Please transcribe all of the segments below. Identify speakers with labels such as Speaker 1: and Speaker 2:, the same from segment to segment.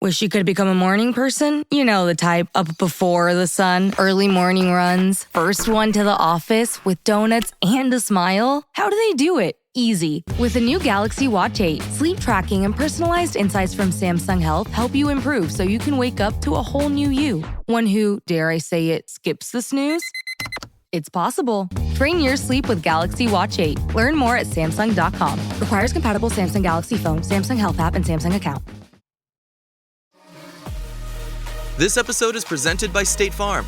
Speaker 1: Wish you could become a morning person? You know the type, up before the sun, early morning runs, first one to the office with donuts and a smile. How do they do it? Easy. With the new Galaxy Watch 8, sleep tracking and personalized insights from Samsung Health help you improve so you can wake up to a whole new you. One who, dare I say it, skips the snooze? It's possible. Train your sleep with Galaxy Watch 8. Learn more at Samsung.com. Requires compatible Samsung Galaxy phone, Samsung Health app, and Samsung account.
Speaker 2: This episode is presented by State Farm.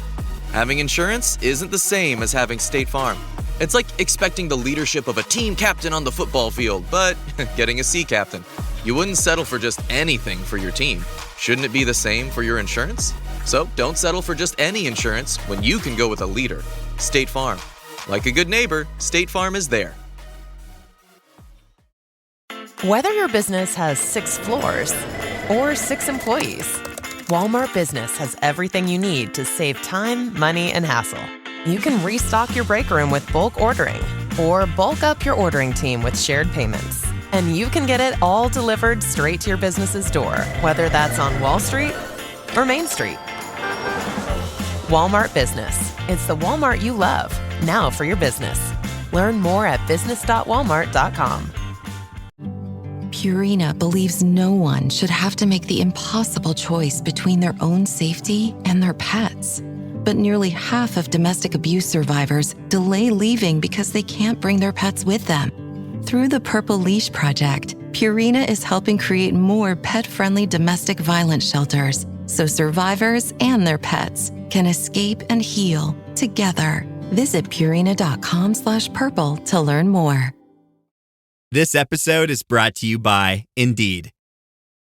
Speaker 2: Having insurance isn't the same as having State Farm. It's like expecting the leadership of a team captain on the football field, but getting a sea captain. You wouldn't settle for just anything for your team. Shouldn't it be the same for your insurance? So don't settle for just any insurance when you can go with a leader. State Farm. Like a good neighbor, State Farm is there.
Speaker 3: Whether your business has 6 floors or 6 employees, Walmart Business has everything you need to save time, money, and hassle. You can restock your break room with bulk ordering or bulk up your ordering team with shared payments. And you can get it all delivered straight to your business's door, whether that's on Wall Street or Main Street. Walmart Business. It's the Walmart you love, now for your business. Learn more at business.walmart.com.
Speaker 4: Purina believes no one should have to make the impossible choice between their own safety and their pets. But nearly half of domestic abuse survivors delay leaving because they can't bring their pets with them. Through the Purple Leash Project, Purina is helping create more pet-friendly domestic violence shelters so survivors and their pets can escape and heal together. Visit Purina.com/purple to learn more.
Speaker 5: This episode is brought to you by Indeed.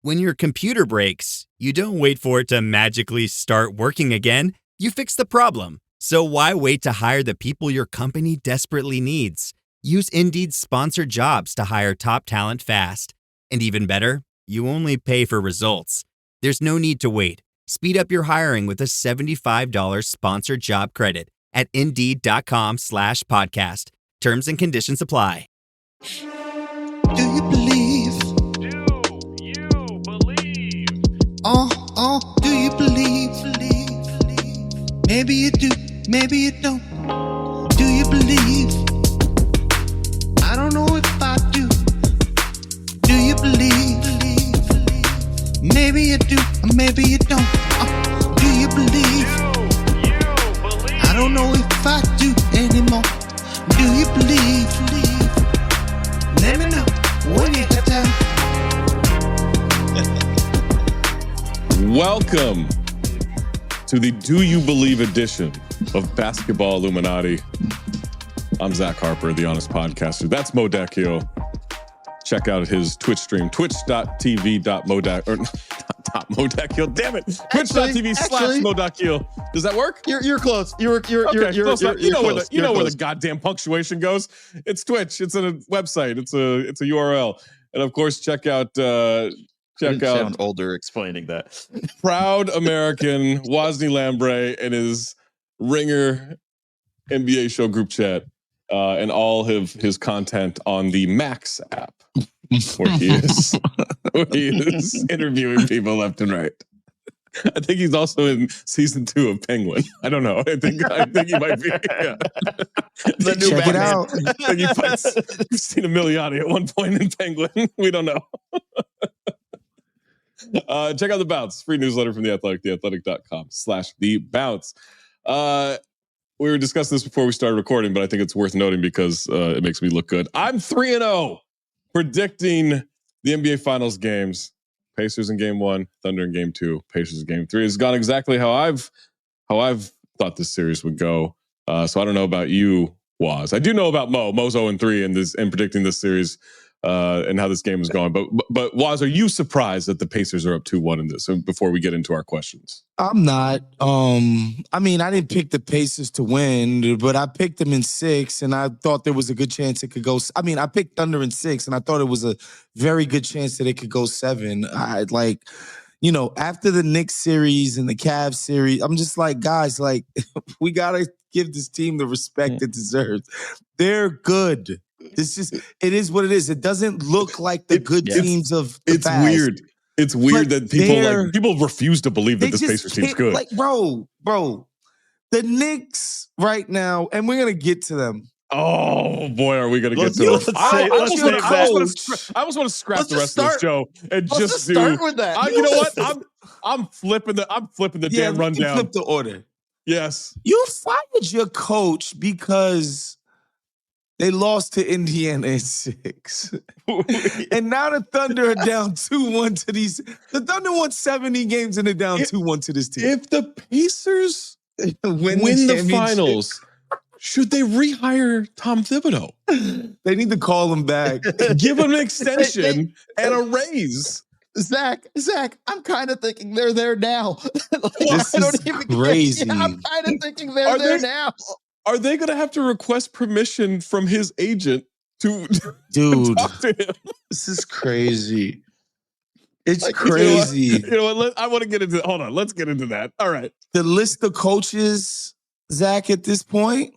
Speaker 5: When your computer breaks, you don't wait for it to magically start working again. You fix the problem. So why wait to hire the people your company desperately needs? Use Indeed's sponsored jobs to hire top talent fast. And even better, you only pay for results. There's no need to wait. Speed up your hiring with a $75 sponsored job credit at Indeed.com/podcast. Terms and conditions apply.
Speaker 6: Do you believe?
Speaker 7: Do you believe?
Speaker 6: Do you believe? Maybe you do, maybe you don't. Do you believe? I don't know if I do. Do you believe? Maybe you do, or maybe you don't. Do you believe?
Speaker 7: Do you believe?
Speaker 6: I don't know if I do anymore. Do you believe? Let me know when you have time.
Speaker 8: Welcome to the Do You Believe edition of Basketball Illuminati. I'm Zach Harper, the Honest Podcaster. That's Mo Dakhil. Check out his Twitch stream, twitch.tv.modakhil. Damn it. Twitch.tv/modakhil. Does that work?
Speaker 9: You're close. You're
Speaker 8: close. You know
Speaker 9: close.
Speaker 8: where the goddamn punctuation goes. It's Twitch. It's a website. It's a URL. And of course, check out
Speaker 9: sound older explaining that.
Speaker 8: Proud American Wosny Lambre and his Ringer NBA show group chat and all of his content on the Max app, where he is interviewing people left and right. I think he's also in season 2 of Penguin. I don't know. I think he might be. Yeah. The new
Speaker 9: Check
Speaker 8: Batman.
Speaker 9: it out.
Speaker 8: I think he fights Christina Milioti at one point in Penguin. We don't know. Check out The Bounce, free newsletter from The Athletic, theathletic.com/The Bounce. We were discussing this before we started recording, but I think it's worth noting because it makes me look good. I'm 3-0 predicting the NBA Finals games. Pacers in Game 1, Thunder in Game 2, Pacers in Game 3. It's gone exactly how I've thought this series would go. So I don't know about you, Woz. I do know about Mo. Mo's 0-3 in predicting this series and how this game is going. But Woz, are you surprised that the Pacers are up 2-1 in this? Before we get into our questions,
Speaker 9: I'm not. I mean, I didn't pick the Pacers to win, but I picked them in 6, and I thought there was a good chance it could go. I mean, I picked Thunder in 6, and I thought it was a very good chance that it could go 7. After the Knicks series and the Cavs series, I'm just like, guys, we gotta give this team the respect it deserves. They're good. It is what it is. It doesn't look like the good teams of the
Speaker 8: it's
Speaker 9: past.
Speaker 8: weird. It's weird
Speaker 9: But
Speaker 8: that people refuse to believe that
Speaker 9: they
Speaker 8: this
Speaker 9: just
Speaker 8: Pacers team's
Speaker 9: can't-
Speaker 8: good.
Speaker 9: Like, bro, the Knicks right now, and we're gonna get to them.
Speaker 8: Oh boy, are we going to get
Speaker 10: Let's-
Speaker 8: to
Speaker 10: let's
Speaker 8: it?
Speaker 10: say- let's save that.
Speaker 8: I almost want to scrap
Speaker 10: Let's
Speaker 8: the
Speaker 10: just
Speaker 8: rest of this
Speaker 10: start-
Speaker 8: show and
Speaker 10: Let's
Speaker 8: just do.
Speaker 10: start with that.
Speaker 8: You know what? I'm flipping the
Speaker 9: Yeah,
Speaker 8: damn
Speaker 9: we can
Speaker 8: rundown.
Speaker 9: flip the order.
Speaker 8: Yes.
Speaker 9: You fired your coach because they lost to Indiana in 6. And now the Thunder are down 2-1 to these. The Thunder won 70 games and they're down 2-1 to this team.
Speaker 8: If the Pacers
Speaker 9: win
Speaker 8: the
Speaker 9: championship,
Speaker 8: finals, should they rehire Tom Thibodeau?
Speaker 9: they need to call him back.
Speaker 8: Give him an extension and a raise.
Speaker 10: Zach, I'm kind of thinking they're there now.
Speaker 9: This is crazy.
Speaker 10: Yeah, I'm kind of thinking they're
Speaker 8: Are
Speaker 10: there
Speaker 8: they-
Speaker 10: now.
Speaker 8: Are they going to have to request permission from his agent to
Speaker 9: Dude,
Speaker 8: talk to him?
Speaker 9: this is crazy. It's
Speaker 8: Like,
Speaker 9: crazy.
Speaker 8: You know what? I want to get into. Hold on. Let's get into that. All right.
Speaker 9: The list of coaches, Zach, at this point,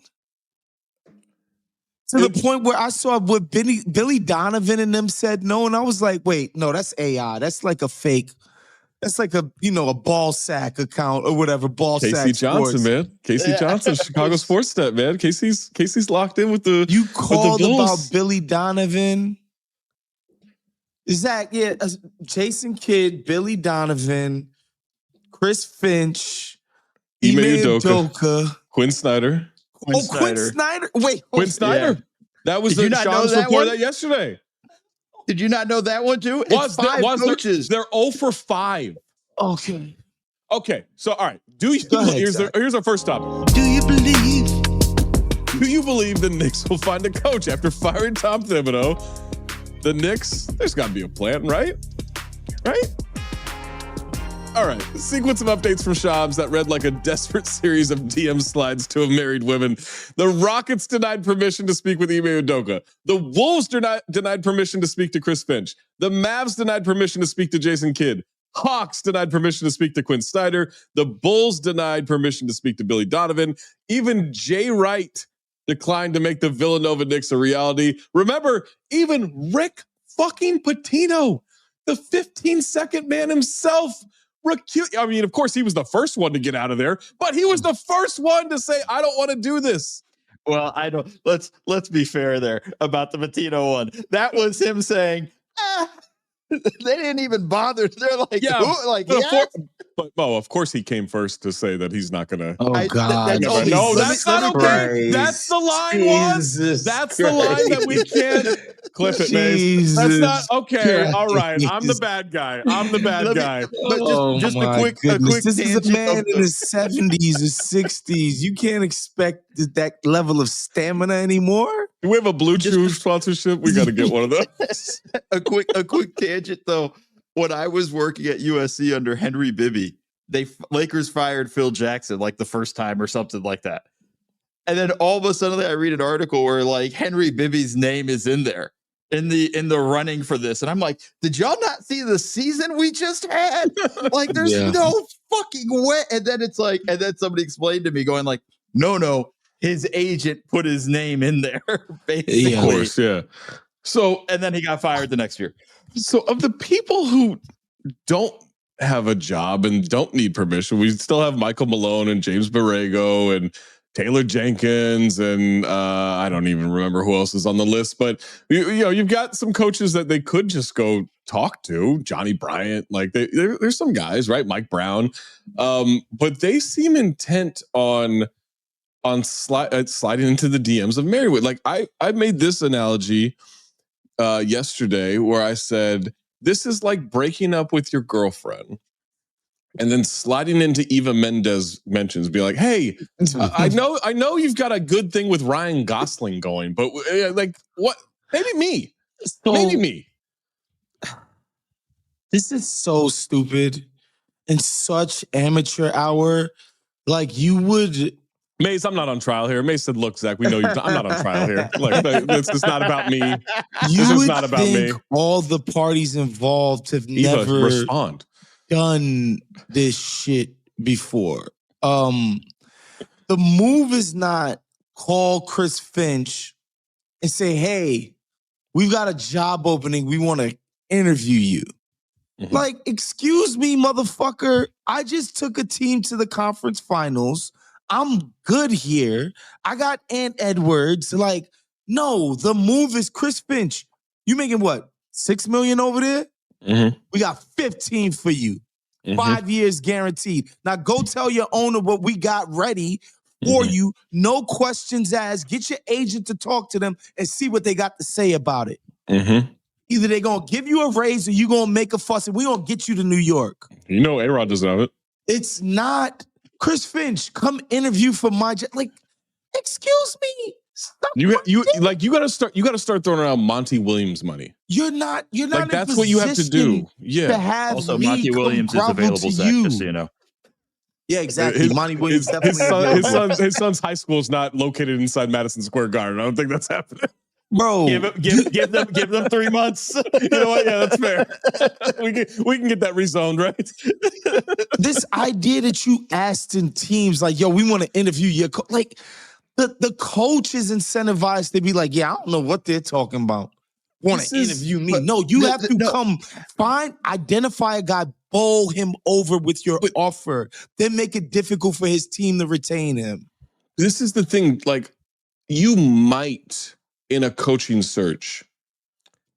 Speaker 9: to the point where I saw what Billy Donovan and them said no, and I was like, wait, no, that's AI. That's like a fake. That's like a ball sack account or whatever. Ball sack.
Speaker 8: Casey Johnson,
Speaker 9: Sports.
Speaker 8: man. Casey Johnson, Chicago Sports Stat, man. Casey's locked in with the.
Speaker 9: You called
Speaker 8: Bulls.
Speaker 9: about Billy Donovan. Zach, yeah, Jason Kidd, Billy Donovan, Chris Finch,
Speaker 8: Ime
Speaker 9: Ime
Speaker 8: Udoka.
Speaker 9: Udoka.
Speaker 8: Quinn Snyder.
Speaker 9: Quinn Snyder. Wait,
Speaker 8: Quinn Snyder.
Speaker 10: Yeah.
Speaker 8: That was
Speaker 10: Did you
Speaker 8: the
Speaker 10: not know
Speaker 8: Sean's
Speaker 10: that
Speaker 8: report
Speaker 10: one?
Speaker 8: that yesterday.
Speaker 10: Did you not know that one too? It's five coaches.
Speaker 8: They're 0 for 5.
Speaker 9: okay.
Speaker 8: Okay, so all right.
Speaker 9: Go ahead,
Speaker 8: Here's our first topic.
Speaker 6: Do you believe?
Speaker 8: Do you believe the Knicks will find a coach after firing Tom Thibodeau? The Knicks, there's got to be a plan, right? Right? All right. Sequence of updates from Shams that read like a desperate series of DM slides to married women. The Rockets denied permission to speak with Ime Udoka. The Wolves denied permission to speak to Chris Finch. The Mavs denied permission to speak to Jason Kidd. Hawks denied permission to speak to Quinn Snyder. The Bulls denied permission to speak to Billy Donovan. Even Jay Wright declined to make the Villanova Knicks a reality. Remember, even Rick fucking Pitino, the 15-second man himself, I mean, of course, he was the first one to get out of there, but he was the first one to say, I don't want to do this.
Speaker 10: Well, I don't. Let's be fair there about the Matino one. That was him saying, they didn't even bother. They're like,
Speaker 8: Yeah,
Speaker 10: who? Like,
Speaker 8: but,
Speaker 10: yeah.
Speaker 8: but of course, he came first to say that he's not going to.
Speaker 9: Oh, God.
Speaker 10: that's
Speaker 8: No,
Speaker 10: only-
Speaker 8: no,
Speaker 10: let
Speaker 8: that's
Speaker 10: me-
Speaker 8: not
Speaker 10: let me-
Speaker 8: okay.
Speaker 9: Christ.
Speaker 8: That's the line, one.
Speaker 9: Jesus
Speaker 8: That's the line that we can't clip it, Mace.
Speaker 9: Jesus
Speaker 8: That's not okay.
Speaker 9: Christ.
Speaker 8: All right, I'm the bad guy. I'm the bad
Speaker 10: Let me-
Speaker 8: guy.
Speaker 10: But just
Speaker 9: my
Speaker 10: a quick
Speaker 9: goodness. This is a
Speaker 10: tangent
Speaker 9: man
Speaker 10: of
Speaker 9: in his 70s or 60s. You can't expect that level of stamina anymore.
Speaker 8: Do we have a Blue Chew sponsorship? We got to get one of those.
Speaker 10: a quick tangent though. When I was working at USC under Henry Bibby, Lakers fired Phil Jackson like the first time or something like that. And then all of a sudden I read an article where like Henry Bibby's name is in there in the running for this. And I'm like, did y'all not see the season we just had? Like there's no fucking way. And then it's like, and then somebody explained to me going like, no, his agent put his name in there. Basically.
Speaker 8: Of course, yeah. So,
Speaker 10: And then he got fired the next year.
Speaker 8: So of the people who don't have a job and don't need permission, we still have Michael Malone and James Borrego and Taylor Jenkins and I don't even remember who else is on the list. But you've got some coaches that they could just go talk to. Johnny Bryant, like there's some guys, right? Mike Brown, but they seem intent on sliding into the DMs of Merriweather. Like I made this analogy yesterday where I said, this is like breaking up with your girlfriend and then sliding into Eva Mendes mentions, be like, hey, I know you've got a good thing with Ryan Gosling going, but like what? Maybe me.
Speaker 9: This is so stupid and such amateur hour. Like you would.
Speaker 8: Mace, I'm not on trial here. Mace said, look, Zach, we know I'm not on trial here. Like, it's not about me.
Speaker 9: You would
Speaker 8: not about
Speaker 9: think
Speaker 8: me.
Speaker 9: all the parties involved have
Speaker 8: Eva,
Speaker 9: never
Speaker 8: respond.
Speaker 9: done this shit before. The move is not call Chris Finch and say, hey, we've got a job opening. We want to interview you.
Speaker 8: Mhm.
Speaker 9: Like, excuse me, motherfucker. I just took a team to the conference finals. I'm good here. I got Ant Edwards. Like, no, the move is Chris Finch. You making what? $6 million over there?
Speaker 8: Mhm.
Speaker 9: We got 15 for you.
Speaker 8: Mhm.
Speaker 9: 5 years guaranteed. Now go tell your owner what we got ready for
Speaker 8: Mhm.
Speaker 9: you. No questions asked. Get your agent to talk to them and see what they got to say about it.
Speaker 8: Mhm.
Speaker 9: Either they're going to give you a raise or you're going to make a fuss and we're going to get you to New York.
Speaker 8: You know A-Rod doesn't have it.
Speaker 9: It's not Chris Finch. Come interview for my job. Like, excuse me. Stop.
Speaker 8: You gotta start throwing around Monty Williams money.
Speaker 9: You're not
Speaker 8: Like
Speaker 9: in
Speaker 8: that's what you have to do.
Speaker 9: position
Speaker 8: Yeah.
Speaker 9: to have
Speaker 10: Also,
Speaker 9: me
Speaker 10: Monty
Speaker 9: come
Speaker 10: Williams is
Speaker 9: grovel
Speaker 10: available,
Speaker 9: to
Speaker 10: Zach,
Speaker 9: you.
Speaker 10: just so you know.
Speaker 9: Yeah, exactly. Monty Williams definitely available.
Speaker 8: His son's high school is not located inside Madison Square Garden. I don't think that's happening.
Speaker 9: Bro,
Speaker 10: Give them 3 months.
Speaker 8: You know what? Yeah, that's fair. we can get that rezoned, right?
Speaker 9: this idea that you asked in teams like, yo, we want to interview your like the coach is incentivized to be like, yeah, I don't know what they're talking about. Want to interview me? No, you have to come identify a guy, bowl him over with your offer, then make it difficult for his team to retain him.
Speaker 8: This is the thing. Like, you might in a coaching search,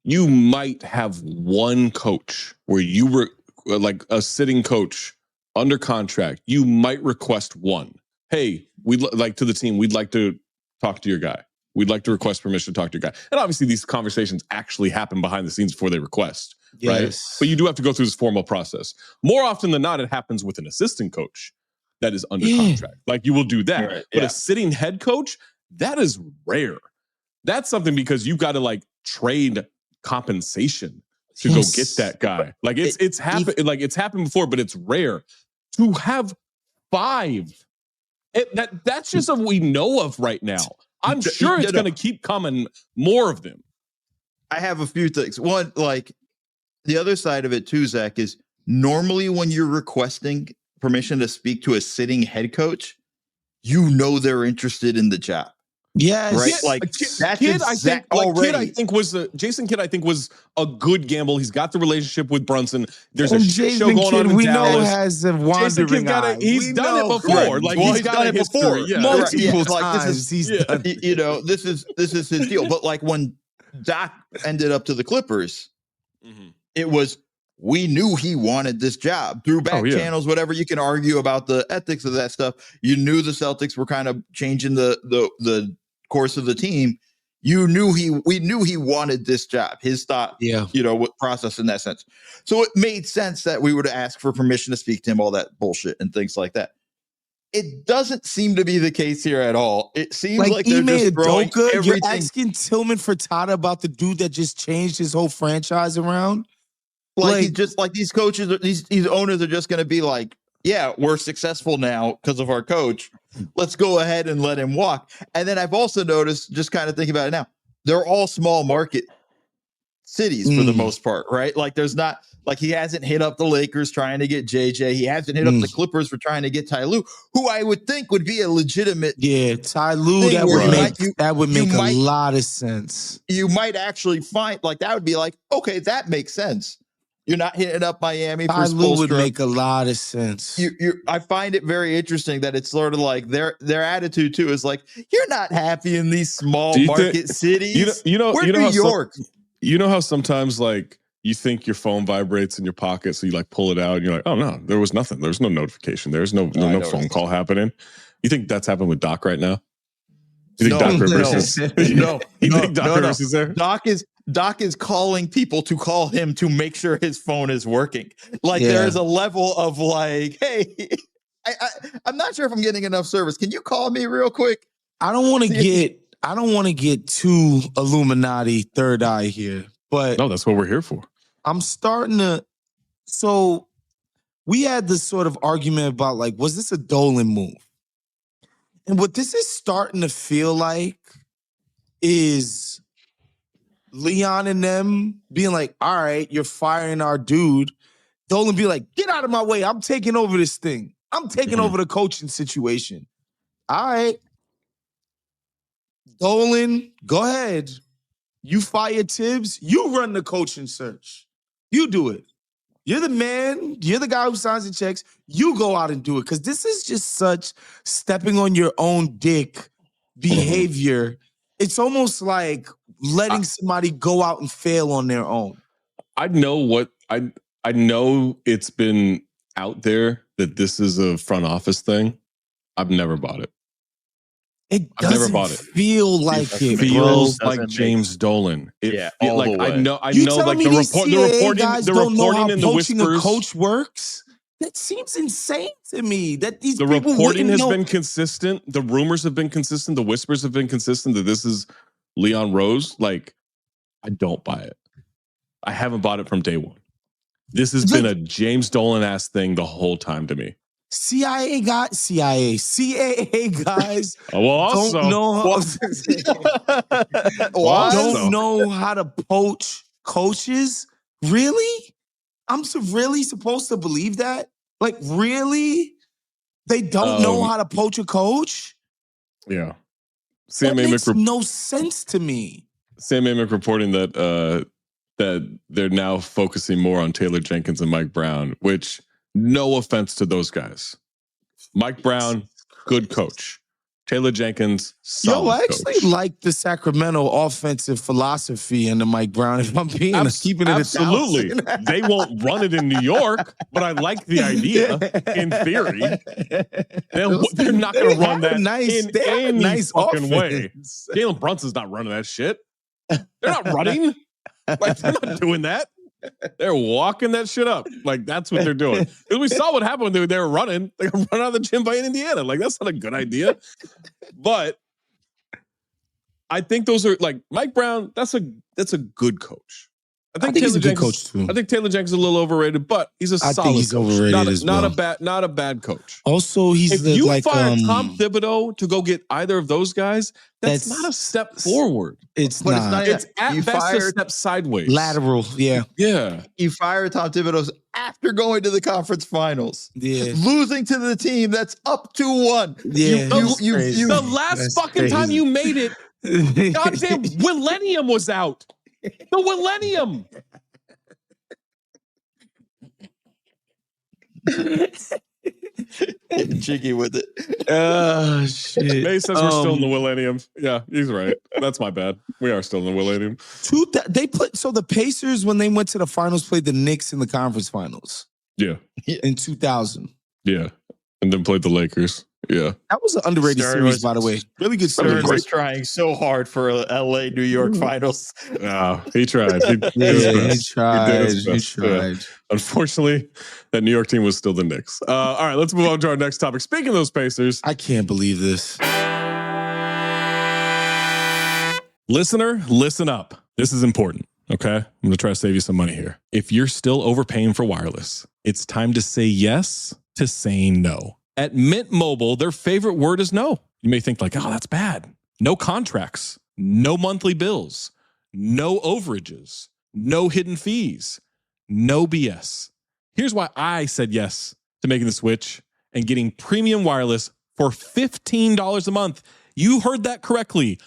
Speaker 8: you might have one coach where you were like a sitting coach under contract. You might request one. Hey, we'd like to the team. We'd like to talk to your guy. We'd like to request permission to talk to your guy. And obviously these conversations actually happen behind the scenes before they request, right? But you do have to go through this formal process. More often than not, it happens with an assistant coach that is under contract. Like, you will do that.
Speaker 10: Right,
Speaker 8: but a sitting head coach, that is rare. That's something because you've got to like trade compensation to go get that guy. Like it's happened. Like it's happened before, but it's rare to have 5. That's just what we know of right now. I'm sure it's going to keep coming, more of them.
Speaker 10: I have a few things. One, like the other side of it too, Zach, is normally when you're requesting permission to speak to a sitting head coach, you know they're interested in the job.
Speaker 9: Yes.
Speaker 10: Right. Like that's Kidd,
Speaker 8: Jason Kidd, I think was a good gamble. He's got the relationship with Brunson. There's a
Speaker 9: Jason
Speaker 8: show going
Speaker 9: Kidd,
Speaker 8: on in
Speaker 9: we
Speaker 8: Dallas.
Speaker 9: know has a wandering eye.
Speaker 8: He's done it before. Like he's done it before.
Speaker 9: Yeah. Multiple
Speaker 10: times.
Speaker 9: This is, he's done it.
Speaker 10: You know, this is his deal. But like when Doc ended up to the Clippers, it was, we knew he wanted this job through back channels, whatever. You can argue about the ethics of that stuff. You knew the Celtics were kind of changing the course of the team. We knew he wanted this job. His thought, process in that sense. So it made sense that we would ask for permission to speak to him, all that bullshit and things like that. It doesn't seem to be the case here at all. It seems like they're just throwing everything.
Speaker 9: You're asking Tillman Furtada about the dude that just changed his whole franchise around?
Speaker 10: Like just like these coaches, these owners are just going to be like, yeah, we're successful now because of our coach. Let's go ahead and let him walk. And then I've also noticed, just kind of thinking about it now, they're all small market cities for the most part, right? Like there's not, like he hasn't hit up the Lakers trying to get JJ. He hasn't hit up the Clippers for trying to get Ty Lue, who I would think would be a legitimate.
Speaker 9: Yeah, Ty Lue, that would make a lot of sense.
Speaker 10: You might actually find, like, that would be like, okay, that makes sense. You're not hitting up Miami for
Speaker 9: Spoelstra. Would make a lot of sense.
Speaker 10: I find it very interesting that it's sort of like their attitude too is like, you're not happy in these small market cities. We're New York.
Speaker 8: You know how sometimes like you think your phone vibrates in your pocket, so you like pull it out and you're like, oh no, there was nothing. There's no notification. There's no phone call happening. You think that's happened with Doc right now? You think Doc Rivers is Doc Rivers is there?
Speaker 10: Doc is calling people to call him to make sure his phone is working. Like there is a level of like, hey, I'm not sure if I'm getting enough service. Can you call me real quick?
Speaker 9: I don't want to get too Illuminati third eye here, but
Speaker 8: no, that's what we're here for.
Speaker 9: I'm starting to. So we had this sort of argument about like, was this a Dolan move? And what this is starting to feel like is Leon and them being like, all right, you're firing our dude. Dolan be like, get out of my way. I'm taking over this thing. I'm taking over the coaching situation. All right. Dolan, go ahead. You fire Tibbs. You run the coaching search. You do it. You're the man. You're the guy who signs the checks. You go out and do it because this is just such stepping on your own dick behavior. It's almost like letting somebody go out and fail on their own.
Speaker 8: I know it's been out there that this is a front office thing. I've never bought it.
Speaker 9: I've never bought it. Feel like it
Speaker 8: feels like James Dolan. I know like the reporting and the whispers.
Speaker 9: A coach works. That seems insane to me. That these
Speaker 8: the
Speaker 9: people
Speaker 8: reporting has
Speaker 9: know.
Speaker 8: been consistent. The rumors have been consistent. The whispers have been consistent that this is Leon Rose. Like, I don't buy it. I haven't bought it from day one. This has been a James Dolan ass thing the whole time to me. CAA guys
Speaker 9: don't know how to poach coaches. Really? I'm really supposed to believe that? Like, really? They don't know how to poach a coach?
Speaker 8: Yeah.
Speaker 9: That makes no sense to me.
Speaker 8: Sam Amick reporting that that they're now focusing more on Taylor Jenkins and Mike Brown, which, no offense to those guys. Mike Brown, good coach. Taylor Jenkins, solid
Speaker 9: I actually like the Sacramento offensive philosophy and the Mike Brown. If I'm keeping it
Speaker 8: absolutely, they won't run it in New York, but I like the idea. In theory, they're not going to run that in any fucking way. Jalen Brunson's not running that shit. They're not running. Like, they're not doing that. They're walking that shit up. Like, that's what they're doing. Because we saw what happened when they were running. They got run out of the gym by Indiana. Like, that's not a good idea. But I think those are, like, Mike Brown, that's a good coach. I think
Speaker 9: he's a good coach too.
Speaker 8: I think Taylor Jenkins is a little overrated, but he's a solid
Speaker 9: think he's
Speaker 8: coach.
Speaker 9: overrated
Speaker 8: Not a bad coach.
Speaker 9: Also,
Speaker 8: if you fire Tom Thibodeau to go get either of those guys, that's not a step forward.
Speaker 9: It's not.
Speaker 8: It's at best a step sideways.
Speaker 9: Lateral, yeah.
Speaker 10: You fire Tom Thibodeau after going to the conference finals.
Speaker 9: Yeah.
Speaker 10: Losing to the team that's up 2-1.
Speaker 9: Yeah.
Speaker 8: The last fucking time you made it, goddamn Millennium was out. The Millennium.
Speaker 10: Getting jiggy with it.
Speaker 9: Shit.
Speaker 8: May says we're still in the Millennium. Yeah, he's right. That's my bad. We are still in the Millennium.
Speaker 9: The Pacers, when they went to the finals, played the Knicks in the conference finals.
Speaker 8: Yeah.
Speaker 9: In 2000.
Speaker 8: Yeah. And then played the Lakers. Yeah.
Speaker 9: That was an underrated series, by the way. Really good series.
Speaker 10: Stern was trying so hard for a LA New York finals.
Speaker 8: He tried. He tried. Yeah. Unfortunately, that New York team was still the Knicks. All right, let's move on to our next topic. Speaking of those Pacers.
Speaker 9: I can't believe this.
Speaker 8: Listener, listen up. This is important. Okay, I'm going to try to save you some money here. If you're still overpaying for wireless, it's time to say yes to saying no. At Mint Mobile, their favorite word is no. You may think like, oh, that's bad. No contracts, no monthly bills, no overages, no hidden fees, no BS. Here's why I said yes to making the switch and getting premium wireless for $15 a month. You heard that correctly.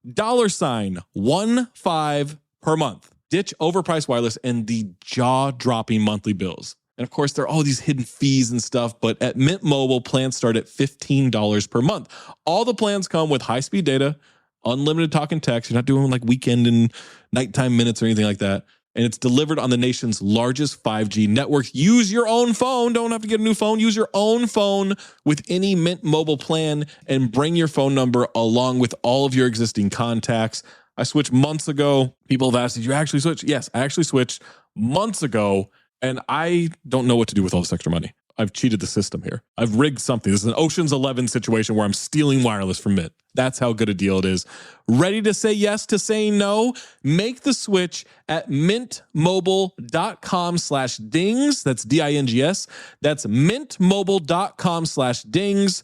Speaker 8: $15 per month. Ditch overpriced wireless and the jaw-dropping monthly bills. And of course, there are all these hidden fees and stuff, but at Mint Mobile, plans start at $15 per month. All the plans come with high-speed data, unlimited talk and text. You're not doing like weekend and nighttime minutes or anything like that. And it's delivered on the nation's largest 5G network. Use your own phone. Don't have to get a new phone. Use your own phone with any Mint Mobile plan and bring your phone number along with all of your existing contacts. I switched months ago. People have asked, did you actually switch? Yes, I actually switched months ago. And I don't know what to do with all this extra money. I've cheated the system here. I've rigged something. This is an Ocean's 11 situation where I'm stealing wireless from Mint. That's how good a deal it is. Ready to say yes to saying no? Make the switch at mintmobile.com/dings. That's DINGS. That's mintmobile.com/dings.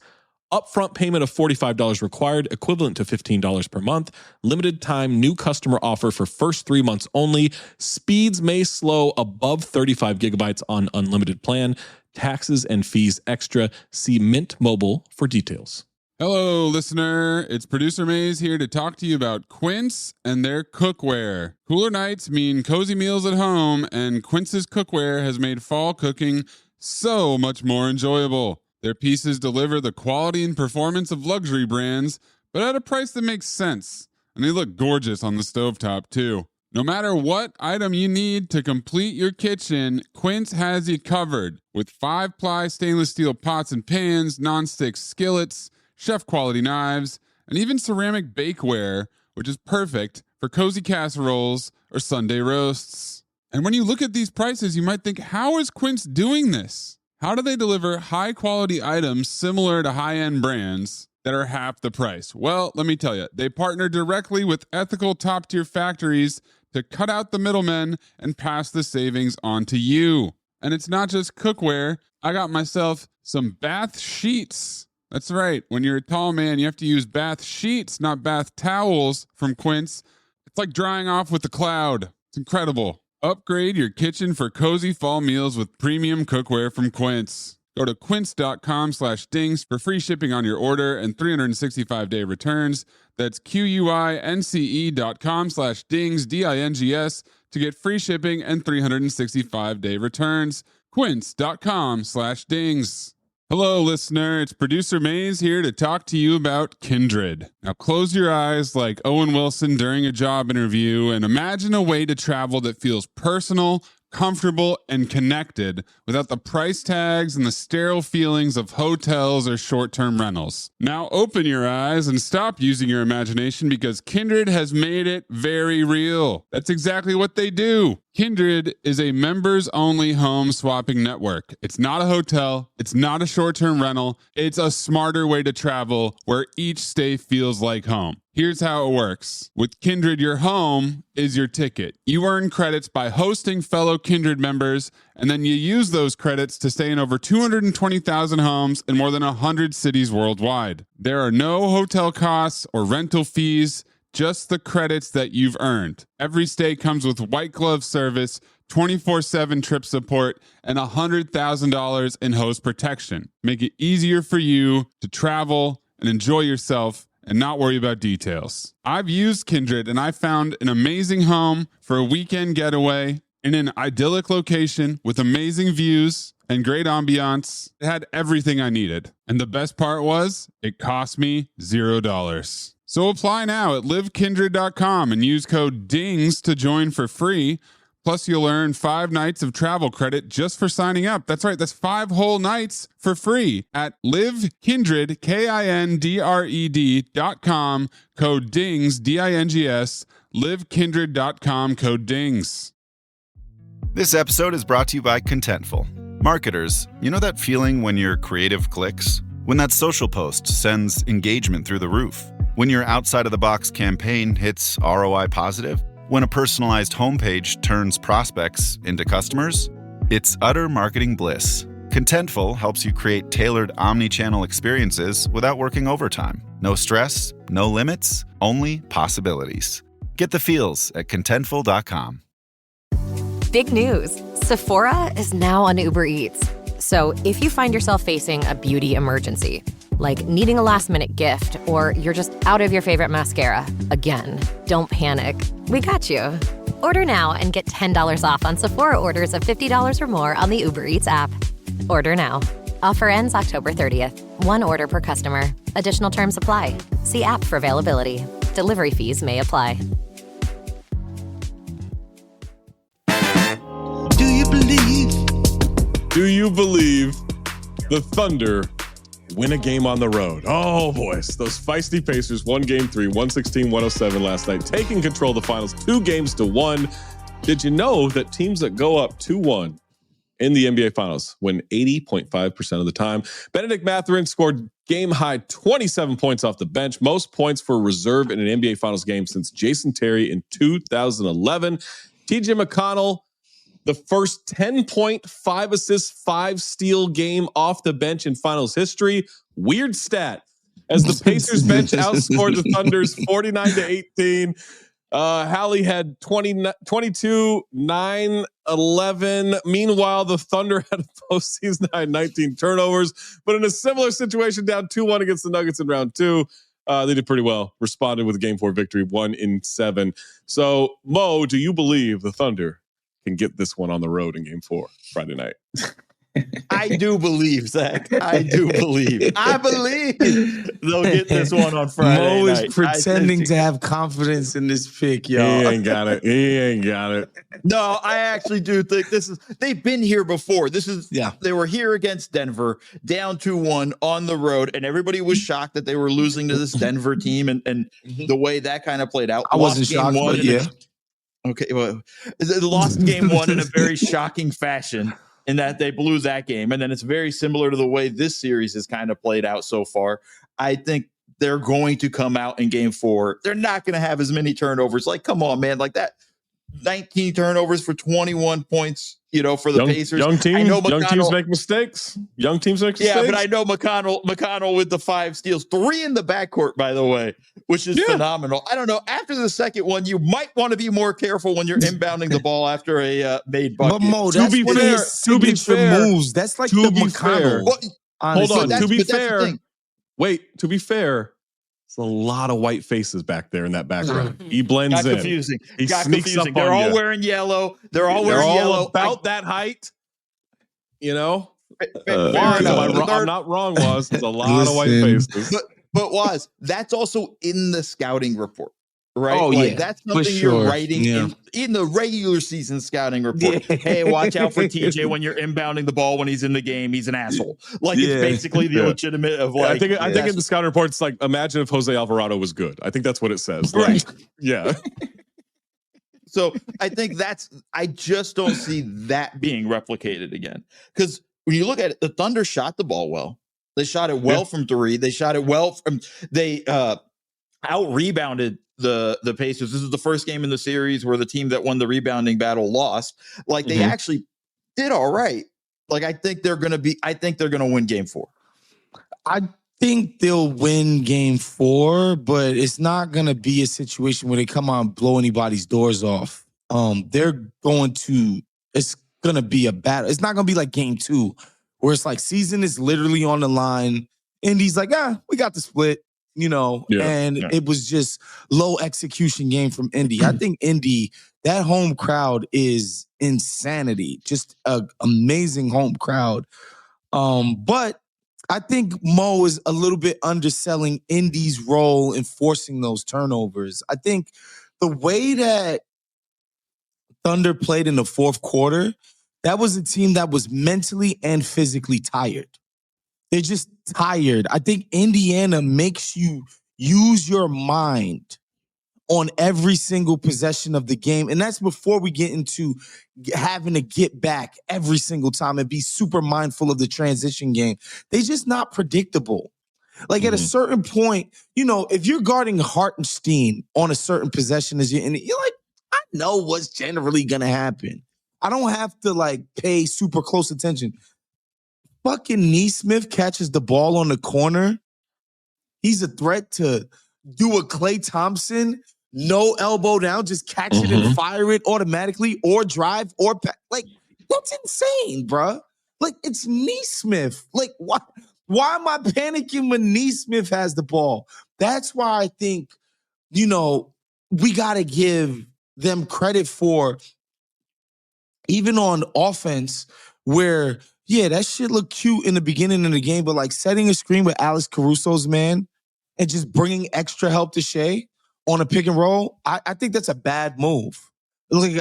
Speaker 8: Upfront payment of $45 required, equivalent to $15 per month. Limited time new customer offer for first 3 months only. Speeds may slow above 35 gigabytes on unlimited plan. Taxes and fees extra. See Mint Mobile for details.
Speaker 11: Hello, listener. It's producer Maze here to talk to you about Quince and their cookware. Cooler nights mean cozy meals at home, and Quince's cookware has made fall cooking so much more enjoyable. Their pieces deliver the quality and performance of luxury brands, but at a price that makes sense. And they look gorgeous on the stovetop, too. No matter what item you need to complete your kitchen, Quince has you covered. With 5-ply stainless steel pots and pans, nonstick skillets, chef-quality knives, and even ceramic bakeware, which is perfect for cozy casseroles or Sunday roasts. And when you look at these prices, you might think, how is Quince doing this? How do they deliver high-quality items similar to high-end brands that are half the price? Well, let me tell you, they partner directly with ethical top-tier factories to cut out the middlemen and pass the savings on to you. And it's not just cookware. I got myself some bath sheets. That's right. When you're a tall man, you have to use bath sheets, not bath towels from Quince. It's like drying off with the cloud. It's incredible. Upgrade your kitchen for cozy fall meals with premium cookware from Quince. Go to quince.com/dings for free shipping on your order and 365-day returns. That's QUINCE.com/dings, DINGS, to get free shipping and 365-day returns. Quince.com/dings. Hello, listener. It's producer Maze here to talk to you about Kindred. Now, close your eyes like Owen Wilson during a job interview and imagine a way to travel that feels personal, comfortable, and connected without the price tags and the sterile feelings of hotels or short-term rentals. Now open your eyes and stop using your imagination because Kindred has made it very real. That's exactly what they do. Kindred is a members-only home swapping network. It's not a hotel. It's not a short-term rental. It's a smarter way to travel where each stay feels like home. Here's how it works. With Kindred, your home is your ticket. You earn credits by hosting fellow Kindred members, and then you use those credits to stay in over 220,000 homes in more than 100 cities worldwide. There are no hotel costs or rental fees, just the credits that you've earned. Every stay comes with white glove service, 24/7 trip support, and $100,000 in host protection. Make it easier for you to travel and enjoy yourself and not worry about details. I've used Kindred and I found an amazing home for a weekend getaway in an idyllic location with amazing views and great ambiance. It had everything I needed. And the best part was, it cost me $0. So apply now at livekindred.com and use code DINGS to join for free. Plus, you'll earn 5 nights of travel credit just for signing up. That's right, that's 5 whole nights for free at livekindred, KINDRED.com, code DINGS, DINGS, livekindred.com, code DINGS.
Speaker 12: This episode is brought to you by Contentful. Marketers, you know that feeling when your creative clicks? When that social post sends engagement through the roof? When your outside-of-the-box campaign hits ROI positive? When a personalized homepage turns prospects into customers? It's utter marketing bliss. Contentful helps you create tailored omni-channel experiences without working overtime. No stress, no limits, only possibilities. Get the feels at Contentful.com.
Speaker 13: Big news! Sephora is now on Uber Eats. So if you find yourself facing a beauty emergency, like needing a last-minute gift, or you're just out of your favorite mascara, again, don't panic. We got you. Order now and get $10 off on Sephora orders of $50 or more on the Uber Eats app. Order now. Offer ends October 30th. 1 order per customer. Additional terms apply. See app for availability. Delivery fees may apply.
Speaker 6: Do you believe?
Speaker 8: Do you believe the Thunder win a game on the road? Oh, boys. Those feisty Pacers won Game 3, 116-107 last night, taking control of the finals 2-1. Did you know that teams that go up 2-1 in the NBA Finals win 80.5% of the time? Benedict Mathurin scored game-high 27 points off the bench, most points for a reserve in an NBA Finals game since Jason Terry in 2011. TJ McConnell, the first 10-point, 5-assist, 5-steal game off the bench in finals history. Weird stat. As the Pacers bench outscored the Thunder's 49-18. Hallie had 22, 9, 11. Meanwhile, the Thunder had a postseason high 19 turnovers, but in a similar situation, down 2-1 against the Nuggets in round 2. They did pretty well. Responded with a Game 4 victory, 1-7. So, Mo, do you believe the Thunder can get this one on the road in Game 4 Friday night?
Speaker 10: I do believe, Zach. I do believe. I believe they'll get this one on Friday
Speaker 9: Mo is
Speaker 10: night.
Speaker 9: pretending to have confidence in this pick, y'all.
Speaker 8: He ain't got it. He ain't got it.
Speaker 10: No, I actually do think this is. They've been here before. They were here against Denver, down 2-1 on the road, and everybody was shocked that they were losing to this Denver team, and the way that kind of played out.
Speaker 9: I wasn't shocked, but yeah.
Speaker 10: Okay, well, they lost game 1 in a very shocking fashion, in that they blew that game. And then it's very similar to the way this series has kind of played out so far. I think they're going to come out in Game 4. They're not going to have as many turnovers. Like, come on, man. Like that 19 turnovers for 21 points, for the Pacers.
Speaker 8: Young teams make mistakes. Young teams make mistakes.
Speaker 10: Yeah, but I know McConnell with the 5 steals, 3 in the backcourt, by the way, which is phenomenal. I don't know. After the second one, you might want to be more careful when you're inbounding the ball after a made bucket.
Speaker 9: But Mo, that's one of his signature moves. That's like the McConnell.
Speaker 8: Hold on. To be fair, to be fair, it's a lot of white faces back there in that background. He blends in.
Speaker 10: Confusing.
Speaker 8: He sneaks up on
Speaker 10: They're all
Speaker 8: you.
Speaker 10: wearing yellow. They're all wearing yellow.
Speaker 8: About that height, I'm not wrong, Waz. There's a lot of white faces.
Speaker 10: But Waz, that's also in the scouting report, right?
Speaker 9: Oh,
Speaker 10: like,
Speaker 9: yeah.
Speaker 10: that's something you're writing in the regular season scouting report. Yeah. Hey, watch out for TJ when you're inbounding the ball when he's in the game. He's an asshole. Like, it's basically the legitimate of like.
Speaker 8: I think in the scouting reports, like, imagine if Jose Alvarado was good. I think that's what it says. Like,
Speaker 10: right.
Speaker 8: Yeah.
Speaker 10: So I think I just don't see that being replicated again. Because when you look at it, the Thunder shot the ball well. They shot it well from 3. They shot it well they out rebounded the Pacers. This is the first game in the series where the team that won the rebounding battle lost. Like, they actually did all right. Like, I think they're going to win Game 4.
Speaker 9: I think they'll win Game 4, but it's not going to be a situation where they come out and blow anybody's doors off. It's going to be a battle. It's not going to be like Game 2, where it's like season is literally on the line. Indy's like, we got the split, it was just low execution game from Indy. I think Indy, that home crowd is insanity. Just an amazing home crowd. But I think Mo is a little bit underselling Indy's role in forcing those turnovers. I think the way that Thunder played in the fourth quarter, that was a team that was mentally and physically tired. They're just tired. I think Indiana makes you use your mind on every single possession of the game. And that's before we get into having to get back every single time and be super mindful of the transition game. They're just not predictable. Like, at a certain point, if you're guarding Hartenstein on a certain possession, you're like, I know what's generally going to happen. I don't have to, like, pay super close attention. Fucking Neesmith catches the ball on the corner. He's a threat to do a Klay Thompson, no elbow down, just catch it and fire it automatically, or drive, or like, that's insane, bruh. Like, it's Neesmith. Like, why am I panicking when Neesmith has the ball? That's why I think, we got to give them credit for, even on offense, where, that shit looked cute in the beginning of the game, but like setting a screen with Alex Caruso's man and just bringing extra help to Shea on a pick and roll, I think that's a bad move. Like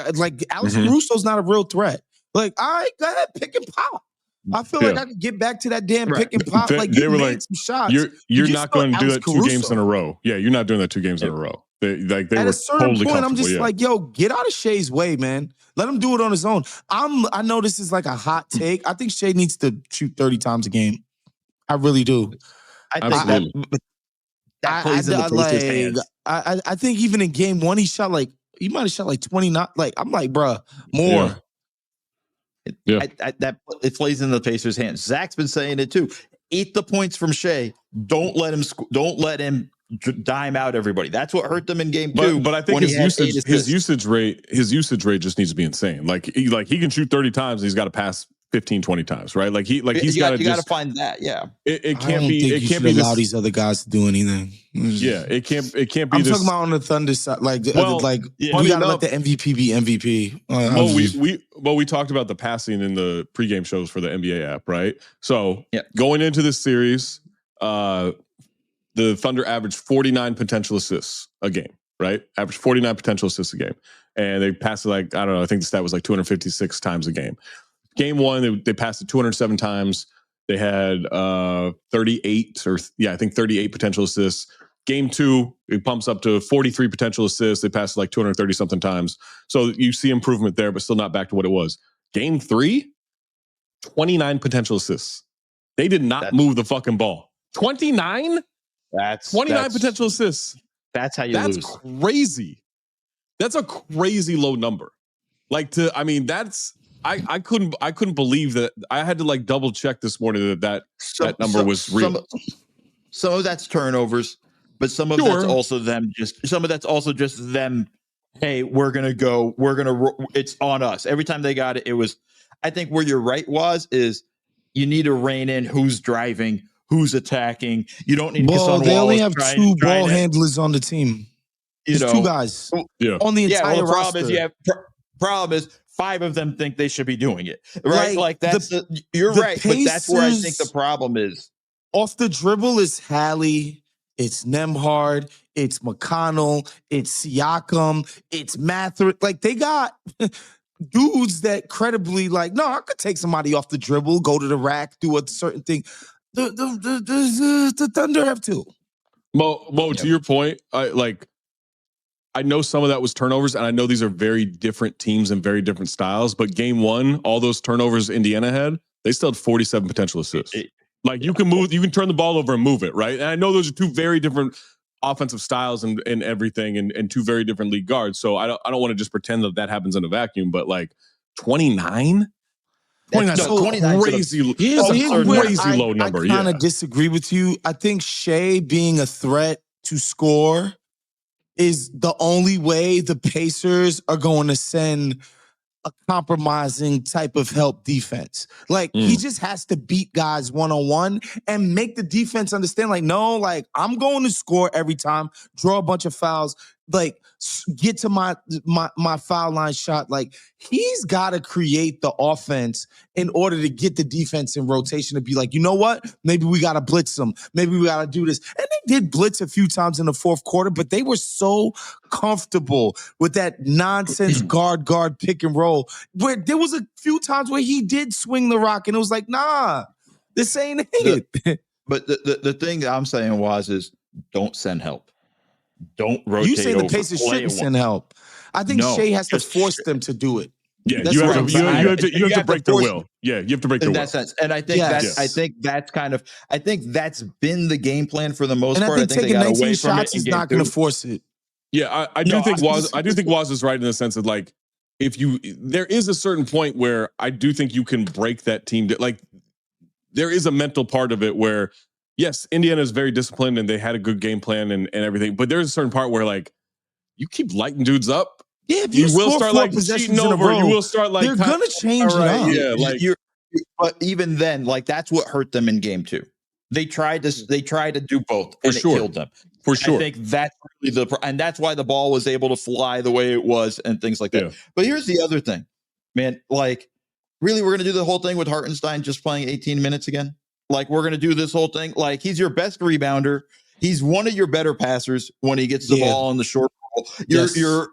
Speaker 9: Alex Caruso's not a real threat. Like, all right, go ahead, pick and pop. I feel like I could get back to that damn pick and pop. Like, you made some shots.
Speaker 8: You're not going to do that 2 games in a row. Yeah, you're not doing that 2 games in a row. They
Speaker 9: At
Speaker 8: were
Speaker 9: a certain
Speaker 8: totally
Speaker 9: point, I'm just
Speaker 8: yeah.
Speaker 9: like, yo, get out of Shea's way, man. Let him do it on his own. I know this is like a hot take. I think Shea needs to shoot 30 times a game. I really do.
Speaker 10: I think that plays in the Pacers' hands.
Speaker 9: I think even in game 1, he might have shot like 29. Like, I'm like, bruh, more.
Speaker 8: Yeah.
Speaker 10: It plays in the Pacers' hands. Zach's been saying it too. Eat the points from Shea. Don't let him dime out everybody. That's what hurt them in game 2.
Speaker 8: But I think his usage rate just needs to be insane. Like he can shoot 30 times and he's got to pass 15, 20 times, right? You got to
Speaker 10: find that. Yeah.
Speaker 8: It can't be
Speaker 9: allow these other guys to do anything.
Speaker 8: Yeah, it can't be.
Speaker 9: I'm talking about on the Thunder side. We gotta let the MVP be MVP.
Speaker 8: We talked about the passing in the pregame shows for the NBA app, right? So going into this series, the Thunder averaged 49 potential assists a game, right? Averaged 49 potential assists a game, and they passed it I don't know. I think the stat was 256 times a game. Game 1, they passed it 207 times. They had 38 potential assists. Game 2, it pumps up to 43 potential assists. They passed 230 something times. So you see improvement there, but still not back to what it was. Game 3, 29 potential assists. They did not move the fucking ball. 29? That's 29 potential assists.
Speaker 10: That's how you lose.
Speaker 8: That's crazy. That's a crazy low number. I couldn't believe that. I had to double check this morning that number was real.
Speaker 10: Some of that's turnovers, but some of that's also them. Some of that's also just them. Hey, it's on us. Every time they got it, it was. I think where you're right is you need to rein in who's driving, who's attacking. You don't need.
Speaker 9: They only have 2 ball handlers on the team. There's 2 guys.
Speaker 8: Yeah.
Speaker 9: On the entire roster.
Speaker 10: Problem is 5 of them think they should be doing it, right? You're right, Pacers, but that's where I think the problem is.
Speaker 9: Off the dribble is Hallie, it's Nembhard, it's McConnell, it's Siakam, it's Mather. They got dudes that credibly no, I could take somebody off the dribble, go to the rack, do a certain thing. The Thunder have 2.
Speaker 8: Mo, to your point, I know some of that was turnovers, and I know these are very different teams and very different styles, but game 1, all those turnovers Indiana had, they still had 47 potential assists. You can turn the ball over and move it, right? And I know those are 2 very different offensive styles and everything, and 2 very different league guards. So I don't want to just pretend that happens in a vacuum, but 29? 29 is crazy. Crazy low number.
Speaker 9: I kind of disagree with you. I think Shea being a threat to score is the only way the Pacers are going to send a compromising type of help defense. He just has to beat guys one-on-one and make the defense understand, I'm going to score every time, draw a bunch of fouls, get to my foul line shot. He's got to create the offense in order to get the defense in rotation to be you know what? Maybe we got to blitz them. Maybe we got to do this. And they did blitz a few times in the 4th quarter, but they were so comfortable with that nonsense guard pick and roll, where there was a few times where he did swing the rock and it was nah, this ain't it.
Speaker 10: But the thing that I'm saying is don't send help. Don't rotate.
Speaker 9: You say the Pacers shouldn't send help. I think Shea has to force them to do it.
Speaker 8: Yeah, you have to break their will. Yeah, you have to break their will.
Speaker 10: In that sense. And I think I think that's been the game plan for the most part.
Speaker 9: I think taking 19 shots is not going to force it.
Speaker 8: Yeah, I do think Waz is right in the sense of there is a certain point where I do think you can break that team. There is a mental part of it where, yes, Indiana is very disciplined and they had a good game plan and everything, but there's a certain part where you keep lighting dudes up.
Speaker 9: Yeah, if you will start
Speaker 8: cheating over. You will start
Speaker 9: they're gonna change it up.
Speaker 10: Yeah, but even then, that's what hurt them in game 2. They tried to do both, and it killed them.
Speaker 8: For sure.
Speaker 10: I think that's really and that's why the ball was able to fly the way it was and things like that. Yeah. But here's the other thing, man. Really, we're gonna do the whole thing with Hartenstein just playing 18 minutes again. We're going to do this whole thing. He's your best rebounder. He's one of your better passers when he gets the ball on the short ball. You're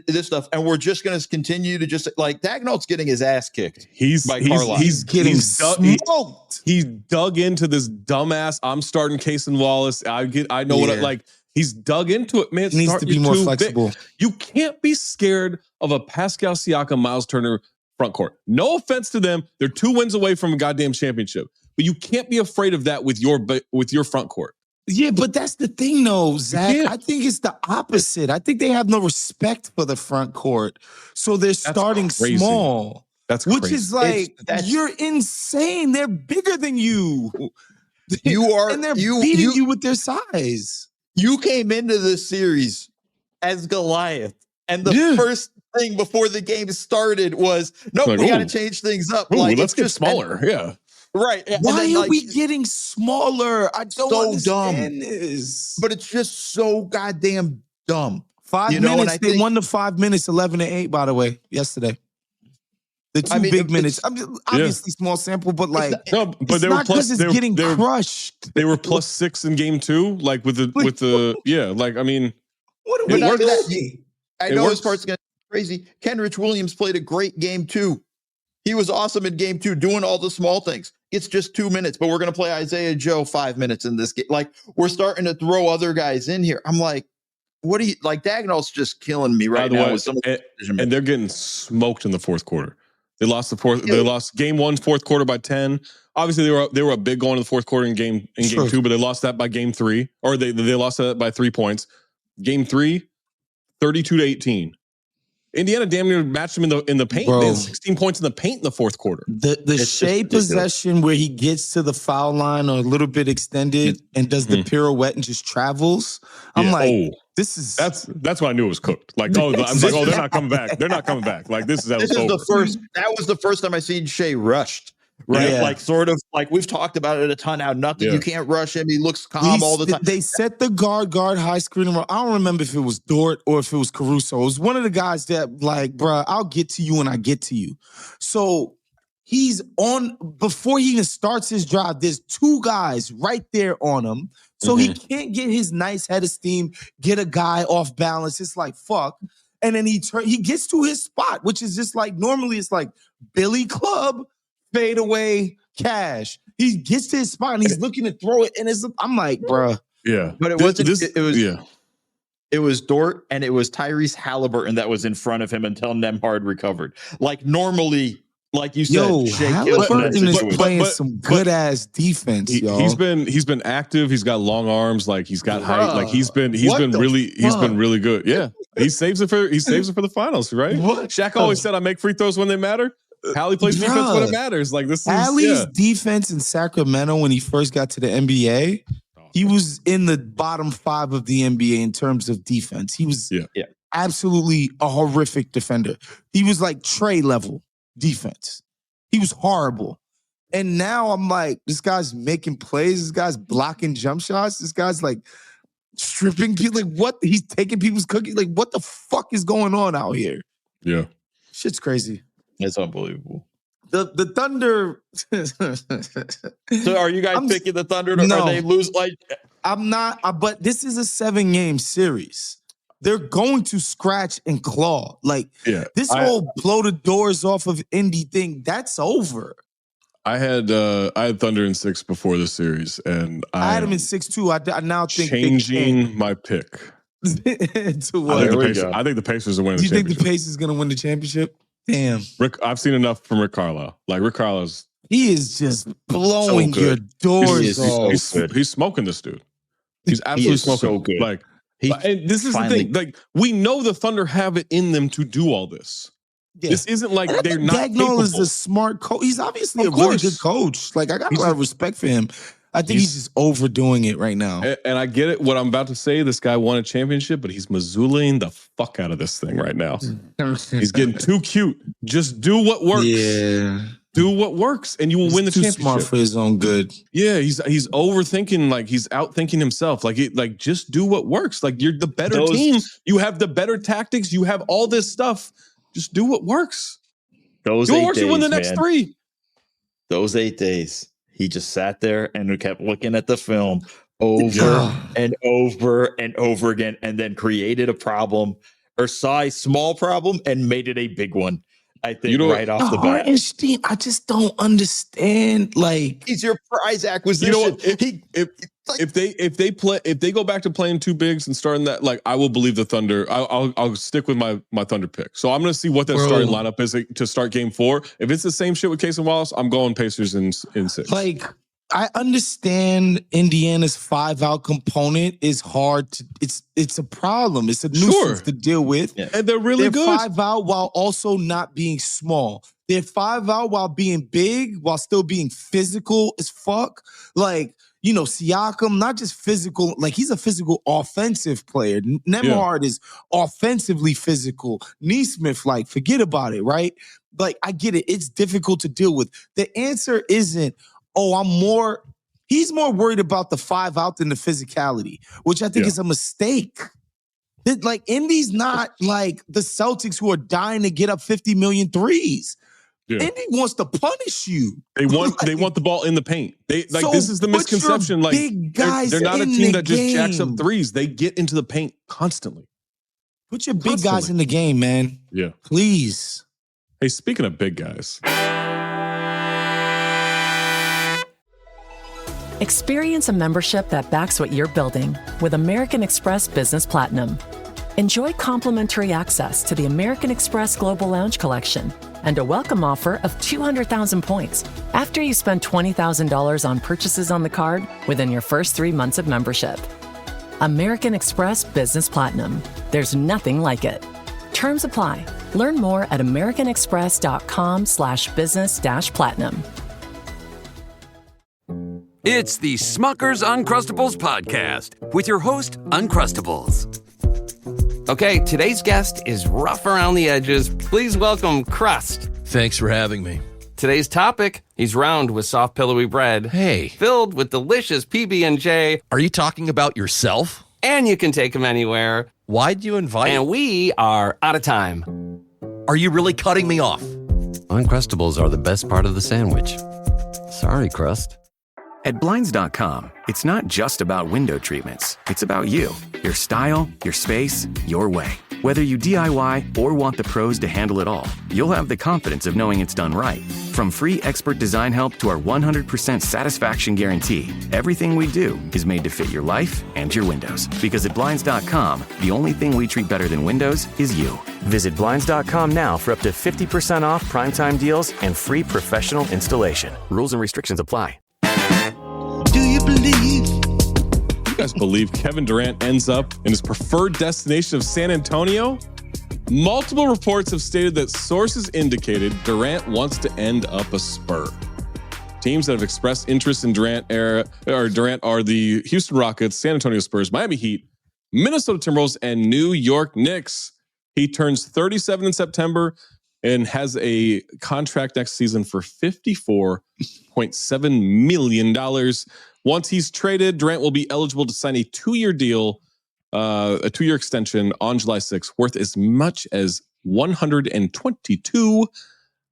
Speaker 10: this stuff. And we're just going to continue to just Dagnall's getting his ass kicked.
Speaker 8: He's getting smoked. He's dug into this dumbass. I'm starting Case and Wallace. I know what he's dug into it, man.
Speaker 9: He needs to be more flexible.
Speaker 8: You can't be scared of a Pascal Siakam, Miles Turner front court. No offense to them. They're 2 wins away from a goddamn championship. But you can't be afraid of that with your front court.
Speaker 9: Yeah, but that's the thing, though, Zach. I think it's the opposite. I think they have no respect for the front court, so they're starting small.
Speaker 8: That's crazy.
Speaker 9: Which is you're insane. They're bigger than you.
Speaker 10: You are,
Speaker 9: and they're beating you with their size.
Speaker 10: You came into this series as Goliath, and the first thing before the game started was, nope, we got to change things up.
Speaker 8: Like, let's get smaller.
Speaker 10: Right.
Speaker 9: Why are we getting smaller? I don't understand this.
Speaker 10: But it's just so goddamn dumb.
Speaker 9: 5 minutes. They won the 5 minutes, 11-8, by the way, yesterday. The two big minutes. Obviously small sample, but like,
Speaker 8: but they were plus. It's getting crushed. They were +6 in game 2, like with the like. I mean,
Speaker 9: what are we doing?
Speaker 10: I know this part's gonna be crazy. Kenrich Williams played a great game 2. He was awesome in game 2, doing all the small things. It's just 2 minutes, but we're gonna play Isaiah Joe 5 minutes in this game. Like, we're starting to throw other guys in here. I'm like, what do you like? Dagnall's just killing me right now with some.
Speaker 8: And they're getting smoked in the fourth quarter. They lost They lost game 1, fourth quarter by 10. Obviously, they were a big going to the fourth quarter in game 2, but they lost that by game 3, or they lost that by 3 points. Game 3, 32-18. Indiana damn near matched them in the paint.
Speaker 9: Bro.
Speaker 8: They had 16 points in the paint in the fourth quarter.
Speaker 9: The Shea possession where he gets to the foul line or a little bit extended and does the pirouette and just travels. I'm like, this is
Speaker 8: that's when I knew it was cooked. Like, I was like, they're not coming back. They're not coming back. Like, this is over.
Speaker 10: That was the first time I seen Shea rushed. Right, like sort of like we've talked about it a ton. How nothing, you can't rush him. He looks calm all the time.
Speaker 9: They set the guard high screen. I don't remember if it was Dort or if it was Caruso. It was one of the guys that like, bruh, I'll get to you when I get to you. So he's on before he even starts his drive. There's 2 guys right there on him, so he can't get his nice head of steam, get a guy off balance. It's like fuck, and then he gets to his spot, which is just like normally it's like Billy Club. Fade away, cash. He gets to his spot and he's looking to throw it, and I'm like, bruh.
Speaker 8: Yeah,
Speaker 10: but it wasn't. It was Dort and it was Tyrese Halliburton that was in front of him until Nembhard recovered. Like normally, like you said,
Speaker 9: Halliburton is playing some good ass defense.
Speaker 8: He's been active. He's got long arms. Like he's got height. Like he's been really good. Yeah, he saves it for the finals, right? Shaq always said, "I make free throws when they matter." Hallie plays defense when it matters. Like this is
Speaker 9: Hallie's defense in Sacramento when he first got to the NBA. He was in the bottom 5 of the NBA in terms of defense. He was absolutely a horrific defender. He was like Trey level defense. He was horrible. And now I'm like, this guy's making plays. This guy's blocking jump shots. This guy's like stripping people. Like what? He's taking people's cookies. Like what the fuck is going on out here?
Speaker 8: Yeah.
Speaker 9: Shit's crazy.
Speaker 10: It's unbelievable.
Speaker 9: The Thunder.
Speaker 10: So are you guys picking the Thunder or are they lose? Like
Speaker 9: I'm not, but this is a 7-game series. They're going to scratch and claw. Like this whole blow the doors off of Indy thing, that's over.
Speaker 8: I had Thunder in 6 before the series, and
Speaker 9: I had them in 6 too. I now think
Speaker 8: changing my pick.
Speaker 9: To what?
Speaker 8: I think the Pacers are winning.
Speaker 9: Do you
Speaker 8: the
Speaker 9: think the Pacers are going to win the championship? Damn.
Speaker 8: I've seen enough from Rick Carlisle. Like Rick Carlisle's,
Speaker 9: he is just blowing your doors off.
Speaker 8: He's smoking this dude. He's absolutely smoking.
Speaker 10: So good.
Speaker 8: Like and this is the thing. Like we know the Thunder have it in them to do all this. Yeah. This isn't like they're not.
Speaker 9: Dagnall is a smart coach. He's obviously a really good coach. Like I got a lot of respect for him. I think he's just overdoing it right now.
Speaker 8: And I get it. What I'm about to say, this guy won a championship, but he's Mazzuling the fuck out of this thing right now. He's getting too cute. Just do what works.
Speaker 9: Yeah.
Speaker 8: Do what works, and you will win the championship.
Speaker 9: Smart for his own good.
Speaker 8: Yeah, he's overthinking. Like he's outthinking himself. Like just do what works. Like you're the better team. You have the better tactics. You have all this stuff. Just do what works.
Speaker 10: Those 8 days,
Speaker 8: you win the next 3.
Speaker 10: Those 8 days. He just sat there and kept looking at the film over and over and over again, and then created a problem or saw a small problem and made it a big one. I think right off the bat.
Speaker 9: I just don't understand. Like
Speaker 10: he's your prize acquisition.
Speaker 8: You know what? If they go back to playing 2 bigs and starting that, like I will believe the Thunder. I'll stick with my Thunder pick. So I'm gonna see what their starting lineup is to start game 4. If it's the same shit with Case and Wallace, I'm going Pacers in 6.
Speaker 9: Like I understand Indiana's 5-out component is hard to. It's a problem. It's a nuisance to deal with,
Speaker 8: and they're really good.
Speaker 9: 5-out while also not being small. They're 5-out while being big, while still being physical as fuck. Like Siakam, not just physical, like he's a physical offensive player. Nembhard is offensively physical. Neesmith, like, forget about it, right? Like, I get it. It's difficult to deal with. The answer isn't, he's more worried about the 5 out than the physicality, which I think is a mistake. Like, Indy's not like the Celtics who are dying to get up 50 million threes. Yeah. Indy wants to punish you.
Speaker 8: They want the ball in the paint. This is the misconception. Like they're not a team that just jacks up threes. They get into the paint constantly.
Speaker 9: Put your big guys in the game, man.
Speaker 8: Yeah.
Speaker 9: Please.
Speaker 8: Hey, speaking of big guys.
Speaker 14: Experience a membership that backs what you're building with American Express Business Platinum. Enjoy complimentary access to the American Express Global Lounge Collection and a welcome offer of 200,000 points after you spend $20,000 on purchases on the card within your first 3 months of membership. American Express Business Platinum. There's nothing like it. Terms apply. Learn more at americanexpress.com/business-platinum.
Speaker 15: It's the Smucker's Uncrustables podcast with your host, Uncrustables. Okay, today's guest is rough around the edges. Please welcome Crust.
Speaker 16: Thanks for having me.
Speaker 15: Today's topic, he's round with soft, pillowy bread.
Speaker 16: Hey.
Speaker 15: Filled with delicious PB&J.
Speaker 16: Are you talking about yourself?
Speaker 15: And you can take him anywhere.
Speaker 16: Why'd you invite?
Speaker 15: And we are out of time.
Speaker 16: Are you really cutting me off?
Speaker 17: Uncrustables are the best part of the sandwich. Sorry, Crust.
Speaker 18: At Blinds.com, it's not just about window treatments. It's about you, your style, your space, your way. Whether you DIY or want the pros to handle it all, you'll have the confidence of knowing it's done right. From free expert design help to our 100% satisfaction guarantee, everything we do is made to fit your life and your windows. Because at Blinds.com, the only thing we treat better than windows is you. Visit Blinds.com now for up to 50% off primetime deals and free professional installation. Rules and restrictions apply.
Speaker 6: Do you believe?
Speaker 8: You guys believe Kevin Durant ends up in his preferred destination of San Antonio? Multiple reports have stated that sources indicated Durant wants to end up a Spur. Teams that have expressed interest in Durant are the Houston Rockets, San Antonio Spurs, Miami Heat, Minnesota Timberwolves, and New York Knicks. He turns 37 in September and has a contract next season for $54.7 million. Once he's traded, Durant will be eligible to sign a 2-year deal, a 2-year extension on July 6th, worth as much as $122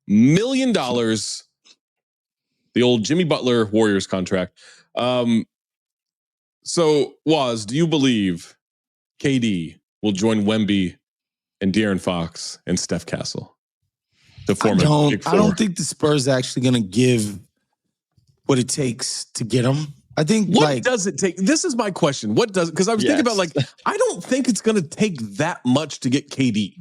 Speaker 8: million. The old Jimmy Butler Warriors contract. So, Waz, do you believe KD will join Wemby and De'Aaron Fox and Steph Castle? I
Speaker 9: don't think the Spurs are actually going to give what it takes to get him. I think
Speaker 8: what does it take? This is my question. What does, because I was thinking about I don't think it's going to take that much to get KD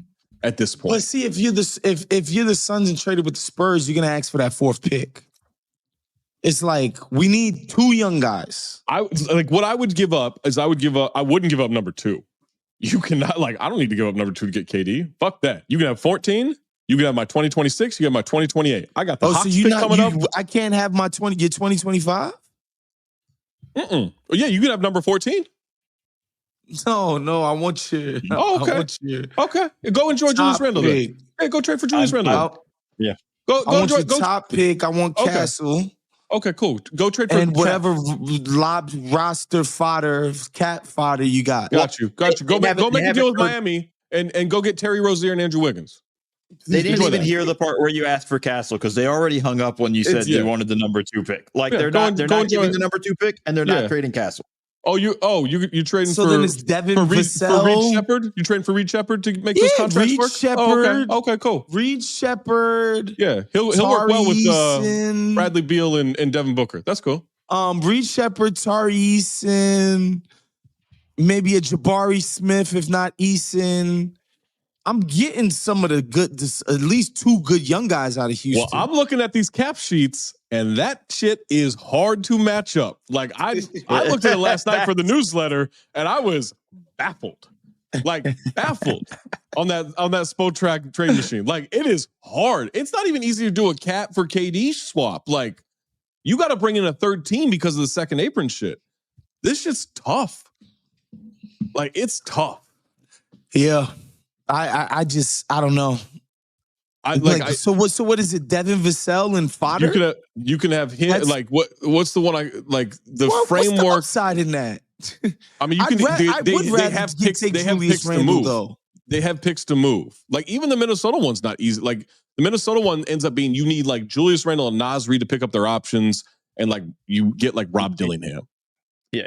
Speaker 8: at this point.
Speaker 9: But see, if you're the Suns and traded with the Spurs, you're going to ask for that 4th pick. It's like, we need 2 young guys.
Speaker 8: What I would give up is I wouldn't give up number 2. You cannot, I don't need to give up number 2 to get KD. Fuck that. You can have 14. You can have my 2026. You have my 2028. I got the Hawks pick coming up.
Speaker 9: I can't have your 2025?
Speaker 8: Yeah, you can have number 14.
Speaker 9: No, I want you.
Speaker 8: Okay. Go enjoy Julius Randle. Hey, go trade for Julius Randle.
Speaker 9: Yeah. I want your top pick. I want Castle.
Speaker 8: Okay, cool. Go trade for
Speaker 9: and whatever roster fodder, cat fodder you got.
Speaker 8: Got you. Go make a deal with Miami and go get Terry Rozier and Andrew Wiggins.
Speaker 10: They didn't even hear the part where you asked for Castle because they already hung up when you said you wanted the number 2 pick. They're not giving the number 2 pick and they're not trading Castle.
Speaker 8: You trading
Speaker 9: so then it's Devin Vassell.
Speaker 8: For Reed Shepherd? You trading for Reed Shepherd to make those contracts
Speaker 9: Reed
Speaker 8: work?
Speaker 9: Shepherd.
Speaker 8: Okay, cool.
Speaker 9: Reed Shepherd.
Speaker 8: Yeah, he'll work well with Bradley Beal and Devin Booker. That's cool.
Speaker 9: Reed Shepherd, Tari Eason, maybe a Jabari Smith, if not Eason. I'm getting some of the good, at least 2 good young guys out of Houston.
Speaker 8: Well, I'm looking at these cap sheets, and that shit is hard to match up. I looked at it last night for the newsletter, and I was baffled. Baffled on that Spotrac trade machine. It is hard. It's not even easy to do a cap for KD swap. You got to bring in a third team because of the second apron shit. This shit's tough. Like, it's tough.
Speaker 9: Yeah. I don't know. So what is it? Devin Vassell and Fodder?
Speaker 8: You can have him. Like what's the one framework?
Speaker 9: What's the upside in that?
Speaker 8: I mean, they have picks to move. Though. They have picks to move. Like even the Minnesota one's not easy. Like the Minnesota one ends up being you need like Julius Randle and Naz Reid to pick up their options, and like you get like Rob Dillingham.
Speaker 10: Yeah,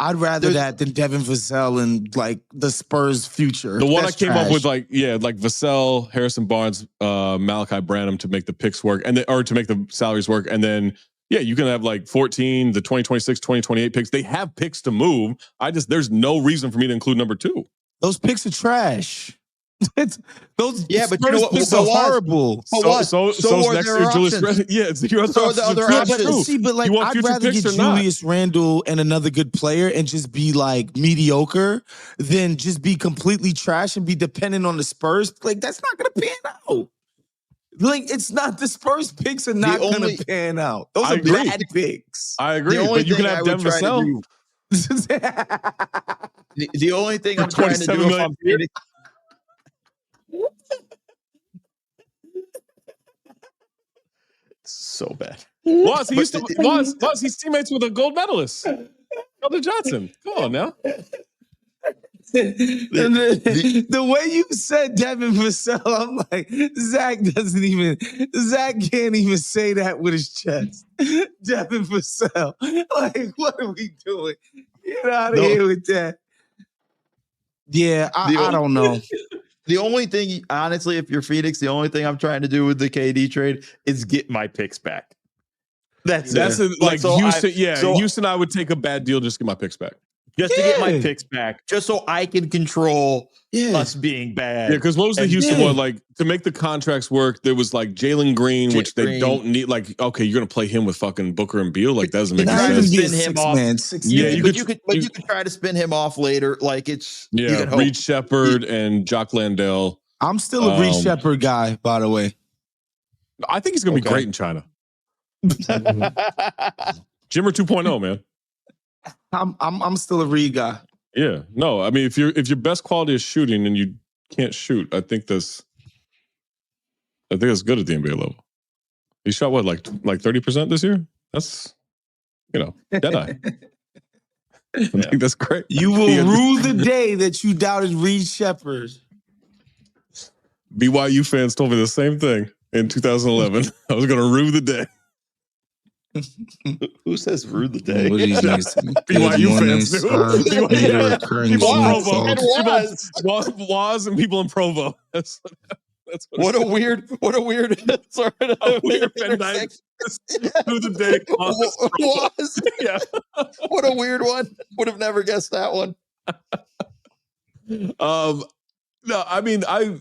Speaker 9: I'd rather that than Devin Vassell and like the Spurs' future.
Speaker 8: The one I came up with, like Vassell, Harrison Barnes, Malachi Branham to make the picks work, or to make the salaries work, and then you can have like 14, the 2026, 2028 picks. They have picks to move. There's no reason for me to include number 2.
Speaker 9: Those picks are trash.
Speaker 10: But you know what?
Speaker 9: Picks are horrible.
Speaker 8: So next year, Julius Randle. Yeah, it's your
Speaker 10: the other options.
Speaker 9: But like, I'd rather get Julius Randle and another good player and just be like mediocre than just be completely trash and be dependent on the Spurs. Like, that's not going to pan out. Like, it's not, the Spurs picks are not going to pan out. Those are bad picks.
Speaker 8: I agree, but you can have Devin Vassell.
Speaker 10: The only thing I'm trying to do if I'm Phoenix, so bad.
Speaker 8: Loss, he's teammates with a gold medalist. Elder Johnson. Come on now.
Speaker 9: The way you said Devin Vassell, I'm like, Zach can't even say that with his chest. Devin Vassell. Like, what are we doing? Get out of here with that. Yeah, I don't know.
Speaker 10: The only thing, honestly, if you're Phoenix, the only thing I'm trying to do with the KD trade is get my picks back.
Speaker 8: Houston, I would take a bad deal just to get my picks back.
Speaker 10: Just to get my picks back, just so I can control us being bad.
Speaker 8: Yeah, because what was the Houston one? Like, to make the contracts work, there was like Jalen Green, which they don't need. Like, okay, you're going to play him with fucking Booker and Beal? Like, that doesn't make sense.
Speaker 10: Spin him off. But you could try to spin him off later. Like, it's...
Speaker 8: Yeah, Reed Shepherd and Jock Landale.
Speaker 9: I'm still a Reed Shepherd guy, by the way.
Speaker 8: I think he's going to be great in China. Jimmer 2.0, man.
Speaker 9: I'm still a Reed guy.
Speaker 8: Yeah, no, I mean if your best quality is shooting and you can't shoot, I think that's good at the NBA level. He shot what, like 30% this year? That's dead eye. I think that's great.
Speaker 9: You will rue the day that you doubted Reed Shepherd.
Speaker 8: BYU fans told me the same thing in 2011. I was going to rue the day.
Speaker 10: Who says rue the day?
Speaker 8: BYU fans do. Waz and people in Provo. That's
Speaker 10: what a weird
Speaker 8: Venn diagram. Rue the day.
Speaker 10: Waz. Yeah. What a weird one. Would have never guessed that one.
Speaker 8: No, I mean, I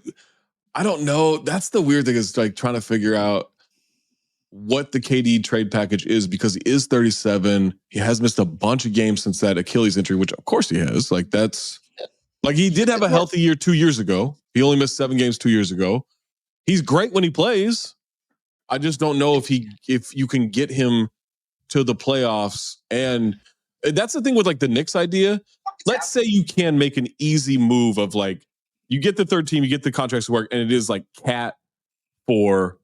Speaker 8: don't know. That's the weird thing, is like trying to figure out what the KD trade package is, because he is 37. He has missed a bunch of games since that Achilles injury, which of course he has. Like, that's like, he did have a healthy year 2 years ago. He only missed 7 games 2 years ago. He's great when he plays. I just don't know if you can get him to the playoffs. And that's the thing with like the Knicks idea. Let's say you can make an easy move of like, you get the third team, you get the contracts to work, and it is like Cat for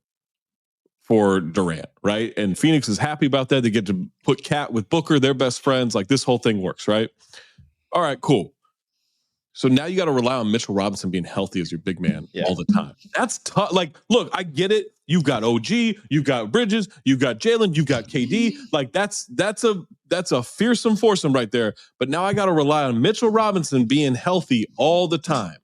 Speaker 8: Durant, right? And Phoenix is happy about that. They get to put Cat with Booker, their best friends. Like, this whole thing works, right? All right, cool. So now you got to rely on Mitchell Robinson being healthy as your big man all the time. That's tough. Like, look, I get it. You've got OG, you've got Bridges, you've got Jalen, you've got KD. Like, that's a fearsome foursome right there. But now I got to rely on Mitchell Robinson being healthy all the time.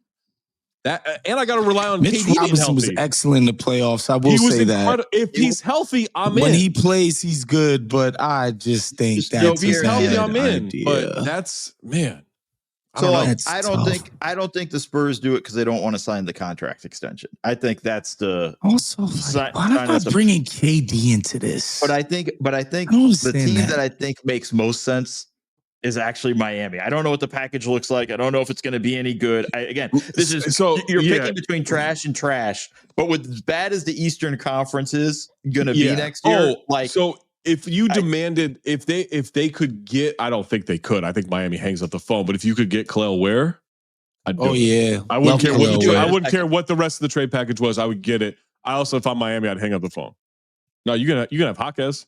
Speaker 8: And I got to rely on
Speaker 9: Mitch
Speaker 8: KD
Speaker 9: Robinson was excellent in the playoffs. I will say that.
Speaker 8: If he's healthy, I'm in.
Speaker 9: When he plays, he's good, but I just think that's
Speaker 8: if he's healthy, I'm in.
Speaker 9: idea.
Speaker 8: But that's, man.
Speaker 10: I don't think the Spurs do it because they don't want to sign the contract extension. I think that's the
Speaker 9: also. Why am I bringing KD into this?
Speaker 10: But I think the team that I think makes most sense is actually Miami. I don't know what the package looks like. I don't know if it's going to be any good. This is you're picking between trash and trash. But with as bad as the Eastern Conference is going to be next year,
Speaker 8: if you demanded, if they could get, I don't think they could. I think Miami hangs up the phone. But if you could get Khalil Ware, I'd do it. I wouldn't care I wouldn't care what the rest of the trade package was. I would get it. I also, if I'm Miami, I'd hang up the phone. No, you can have Jaquez.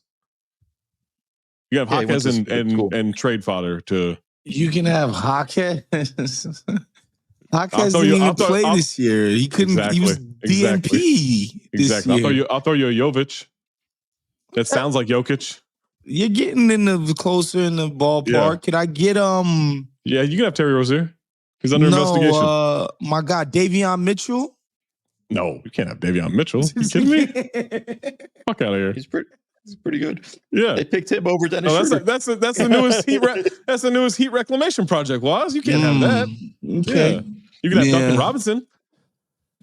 Speaker 8: You can have Jaquez and trade fodder to. You can have Jaquez.
Speaker 9: Jaquez didn't even play this year. He couldn't. He was DNP this year.
Speaker 8: I'll throw you a Jovic. That sounds like Jokic.
Speaker 9: You're getting in the closer in the ballpark. Yeah. Could I get
Speaker 8: Yeah, you can have Terry Rozier. He's under investigation.
Speaker 9: My God, Davion Mitchell.
Speaker 8: No, you can't have Davion Mitchell. You kidding me? Fuck out of here.
Speaker 10: He's pretty good.
Speaker 8: Yeah,
Speaker 10: they picked him over Dennis Schroeder.
Speaker 8: That's the newest heat. That's the newest heat reclamation project. Waz, you can't have that.
Speaker 9: Okay,
Speaker 8: yeah. You can have Duncan Robinson.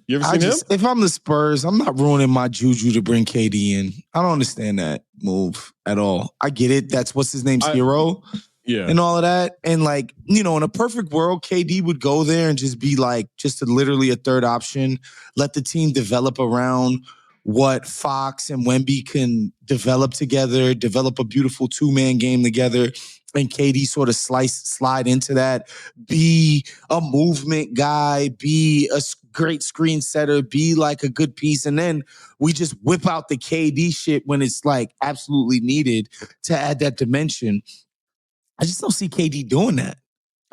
Speaker 8: You ever seen him?
Speaker 9: If I'm the Spurs, I'm not ruining my juju to bring KD in. I don't understand that move at all. I get it. That's what's his name's hero.
Speaker 8: Yeah.
Speaker 9: And all of that. And like, in a perfect world, KD would go there and just be like, literally a third option. Let the team develop around what Fox and Wemby can develop together, develop a beautiful two-man game together. And KD sort of slide into that, be a movement guy, be a great screen setter, be like a good piece. And then we just whip out the KD shit when it's like absolutely needed to add that dimension. I just don't see KD doing that.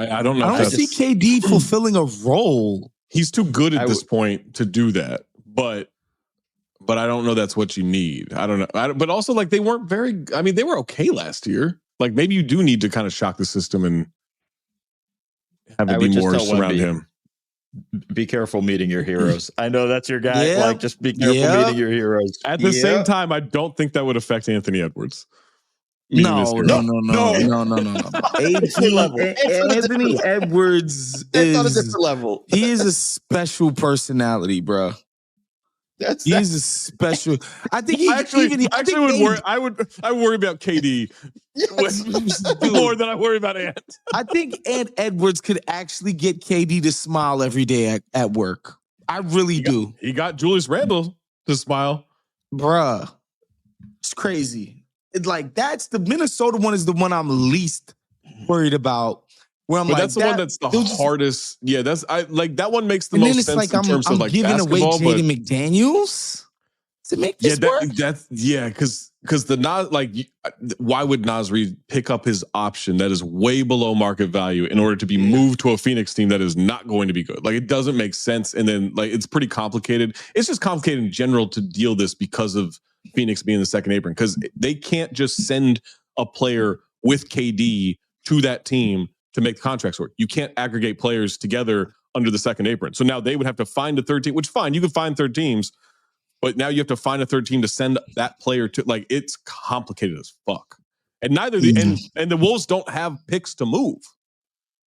Speaker 8: I don't know.
Speaker 9: I don't see KD fulfilling a role.
Speaker 8: He's too good at this point to do that. But I don't know that's what you need. I don't know. But also, like, they weren't they were okay last year. Like, maybe you do need to kind of shock the system and have it be more around him.
Speaker 10: Be careful meeting your heroes. I know that's your guy. Yeah. Like, just be careful meeting your heroes.
Speaker 8: At the same time, I don't think that would affect Anthony Edwards.
Speaker 9: No. Anthony Edwards is on a different level. He is a special personality, bro. He's a special. I think
Speaker 8: I worry about KD more than I worry about Ant.
Speaker 9: I think Ant Edwards could actually get KD to smile every day at work. I really do.
Speaker 8: He got Julius Randle to smile,
Speaker 9: bruh. It's crazy. It's like that's the Minnesota one is the one I'm least worried about. Where I'm
Speaker 8: that's the one that's the hardest. Yeah, that one makes the most sense in terms of like
Speaker 9: giving
Speaker 8: basketball.
Speaker 9: Away Jaden McDaniels to make this work.
Speaker 8: Because the Nas, why would Nas Reed pick up his option that is way below market value in order to be moved to a Phoenix team that is not going to be good? Like, it doesn't make sense. And then it's pretty complicated. It's just complicated in general to deal this because of Phoenix being the second apron, because they can't just send a player with KD to that team to make the contracts work. You can't aggregate players together under the second apron. So now they would have to find a third team, which fine, you can find third teams, but now you have to find a third team to send that player to. Like, it's complicated as fuck. And neither and the Wolves don't have picks to move.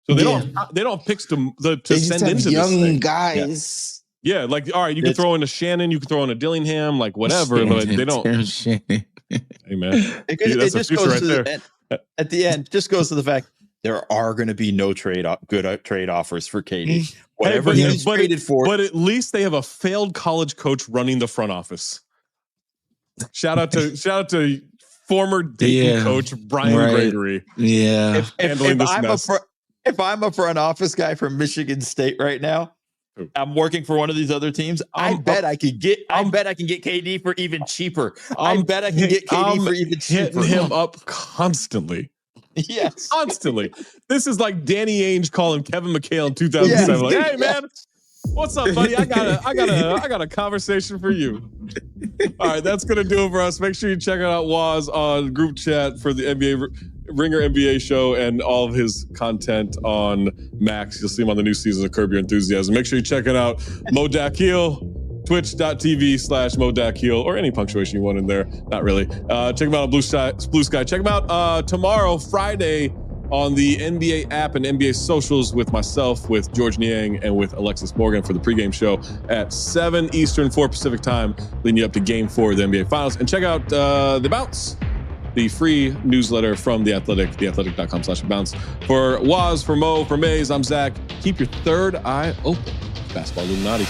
Speaker 8: So they don't have picks to send into
Speaker 9: young
Speaker 8: this thing.
Speaker 9: guys.
Speaker 8: Yeah, like, all right, you can throw in a Shannon, you can throw in a Dillingham, like whatever, but they don't. Hey man,
Speaker 10: it just goes to at the end. Just goes to the fact there are going to be no good trade offers for KD. Whatever he's traded for.
Speaker 8: But at least they have a failed college coach running the front office. Shout out to former Dayton coach Brian Gregory.
Speaker 9: Yeah.
Speaker 10: If I'm a front office guy from Michigan State right now, I'm working for one of these other teams. I bet I can get KD for even cheaper. I bet I can get KD for even cheaper.
Speaker 8: Hitting him up constantly.
Speaker 10: Yes,
Speaker 8: constantly. This is like Danny Ainge calling Kevin McHale in 2007. Like, hey man, what's up, buddy? I got a conversation for you. All right, that's gonna do it for us. Make sure you check out Waz on group chat for the NBA Ringer NBA show and all of his content on Max. You'll see him on the new season of Curb Your Enthusiasm. Make sure you check it out. Mo Dakhil. Twitch.tv/Mo Dakhil, or any punctuation you want in there. Not really. Check him out on Blue Sky. Check him out tomorrow, Friday, on the NBA app and NBA socials with myself, with George Niang, and with Alexis Morgan for the pregame show at 7 Eastern, 4 Pacific time, leading you up to Game 4 of the NBA Finals. And check out The Bounce, the free newsletter from The Athletic, theathletic.com/bounce. For Waz, for Mo, for Maze, I'm Zach. Keep your third eye open. Basketball Illuminati.